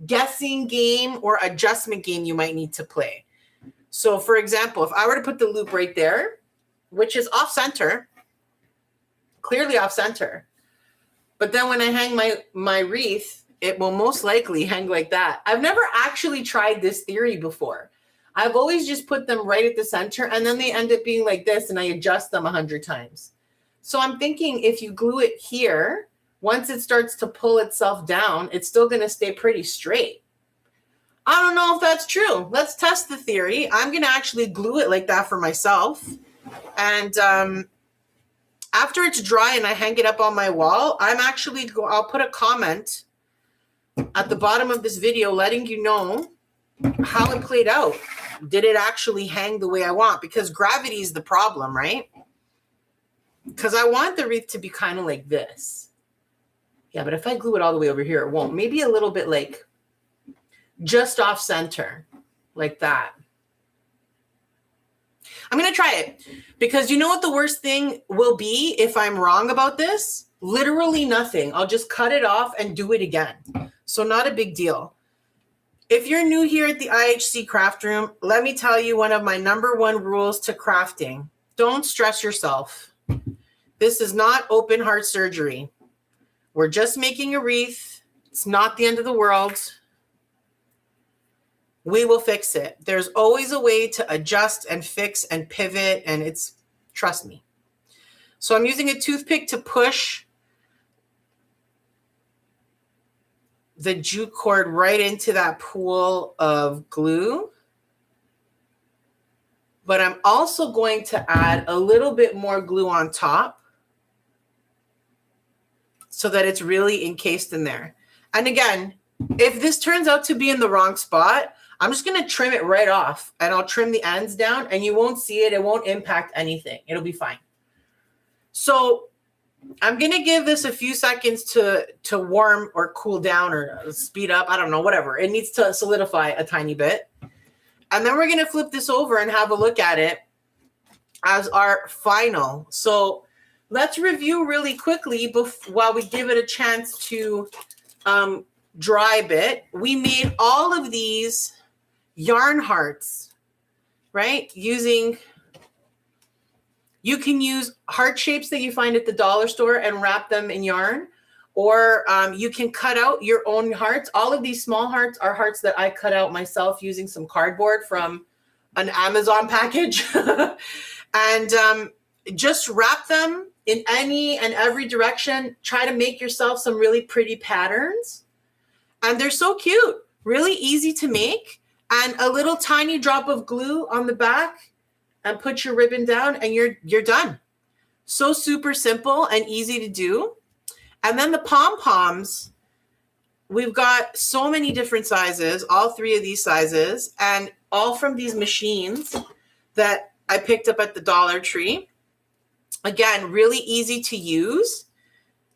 guessing game or adjustment game you might need to play. So for example, if I were to put the loop right there, which is off center, clearly off center, but then when I hang my wreath, it will most likely hang like that. I've never actually tried this theory before. I've always just put them right at the center and then they end up being like this and I adjust them 100 times. So I'm thinking if you glue it here, once it starts to pull itself down, it's still going to stay pretty straight. I don't know if that's true. Let's test the theory. I'm going to actually glue it like that for myself. And after it's dry and I hang it up on my wall, I'll put a comment at the bottom of this video letting you know how it played out. Did it actually hang the way I want? Because gravity is the problem, right? Because I want the wreath to be kind of like this. Yeah, but if I glue it all the way over here, it won't. Maybe a little bit like just off center, like that. I'm going to try it because you know what the worst thing will be if I'm wrong about this? Literally nothing. I'll just cut it off and do it again. So not a big deal. If you're new here at the IHC Craft Room, let me tell you one of my #1 rules to crafting. Don't stress yourself. This is not open heart surgery. We're just making a wreath. It's not the end of the world. We will fix it. There's always a way to adjust and fix and pivot, and trust me. So I'm using a toothpick to push the jute cord right into that pool of glue. But I'm also going to add a little bit more glue on top so that it's really encased in there. And again, if this turns out to be in the wrong spot, I'm just going to trim it right off, and I'll trim the ends down, and you won't see it. It won't impact anything. It'll be fine. So I'm going to give this a few seconds to warm or cool down or speed up. I don't know, whatever. It needs to solidify a tiny bit. And then we're going to flip this over and have a look at it as our final. So let's review really quickly while we give it a chance to dry a bit. We made all of these yarn hearts, right? You can use heart shapes that you find at the dollar store and wrap them in yarn. Or you can cut out your own hearts. All of these small hearts are hearts that I cut out myself using some cardboard from an Amazon package. And just wrap them in any and every direction. Try to make yourself some really pretty patterns. And they're so cute, really easy to make. And a little tiny drop of glue on the back and put your ribbon down and you're done. So super simple and easy to do. And then the pom-poms, we've got so many different sizes, all three of these sizes, and all from these machines that I picked up at the Dollar Tree. Again, really easy to use.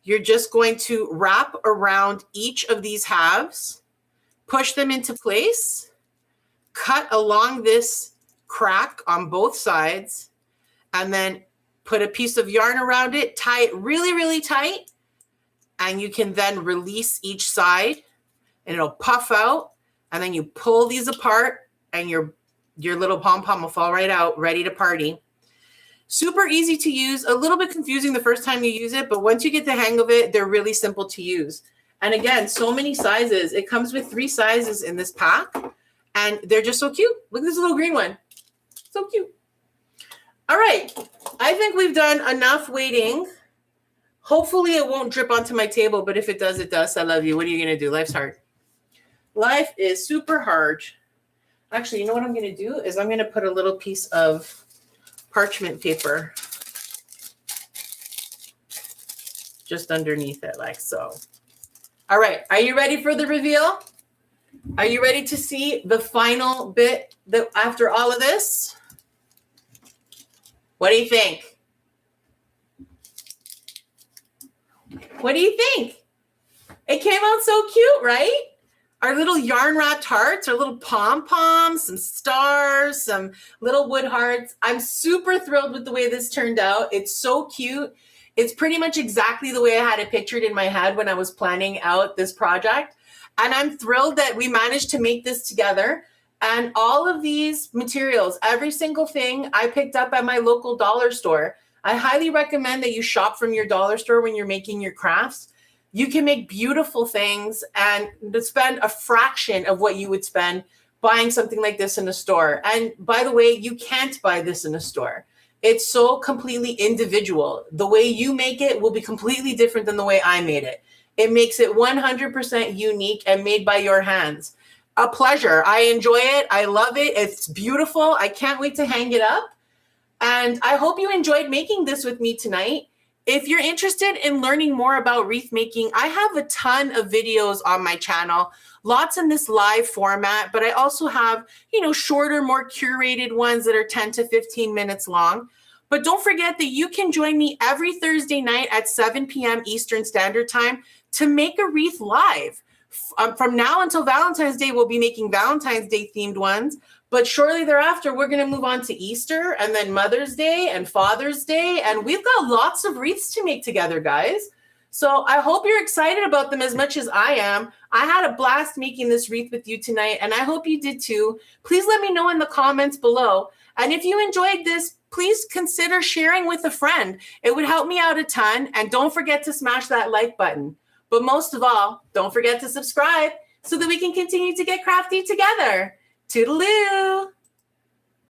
You're just going to wrap around each of these halves, push them into place, cut along this crack on both sides, and then put a piece of yarn around it, tie it really, really tight. And you can then release each side and it'll puff out. And then you pull these apart and your little pom-pom will fall right out, ready to party. Super easy to use, a little bit confusing the first time you use it, but once you get the hang of it, they're really simple to use. And again, so many sizes. It comes with 3 sizes in this pack and they're just so cute. Look at this little green one. So cute. All right. I think we've done enough waiting. Hopefully it won't drip onto my table, but if it does, it does. I love you. What are you going to do? Life's hard. Life is super hard. Actually, you know what I'm going to do is I'm going to put a little piece of parchment paper just underneath it like so. All right. Are you ready for the reveal? Are you ready to see the final bit that after all of this? What do you think? What do you think? It came out so cute, right? Our little yarn wrapped hearts, our little pom-poms, some stars, some little wood hearts. I'm super thrilled with the way this turned out. It's so cute. It's pretty much exactly the way I had it pictured in my head when I was planning out this project. And I'm thrilled that we managed to make this together. And all of these materials, every single thing I picked up at my local dollar store. I highly recommend that you shop from your dollar store when you're making your crafts. You can make beautiful things and spend a fraction of what you would spend buying something like this in a store. And by the way, you can't buy this in a store. It's so completely individual. The way you make it will be completely different than the way I made it. It makes it 100% unique and made by your hands. A pleasure. I enjoy it. I love it. It's beautiful. I can't wait to hang it up. And I hope you enjoyed making this with me tonight. If you're interested in learning more about wreath making, I have a ton of videos on my channel, lots in this live format, but I also have, shorter, more curated ones that are 10 to 15 minutes long. But don't forget that you can join me every Thursday night at 7 p.m. Eastern Standard Time to make a wreath live. From now until Valentine's Day, we'll be making Valentine's Day themed ones. But shortly thereafter, we're going to move on to Easter and then Mother's Day and Father's Day. And we've got lots of wreaths to make together, guys. So I hope you're excited about them as much as I am. I had a blast making this wreath with you tonight, and I hope you did too. Please let me know in the comments below. And if you enjoyed this, please consider sharing with a friend. It would help me out a ton. And don't forget to smash that like button. But most of all, don't forget to subscribe so that we can continue to get crafty together. Toodaloo!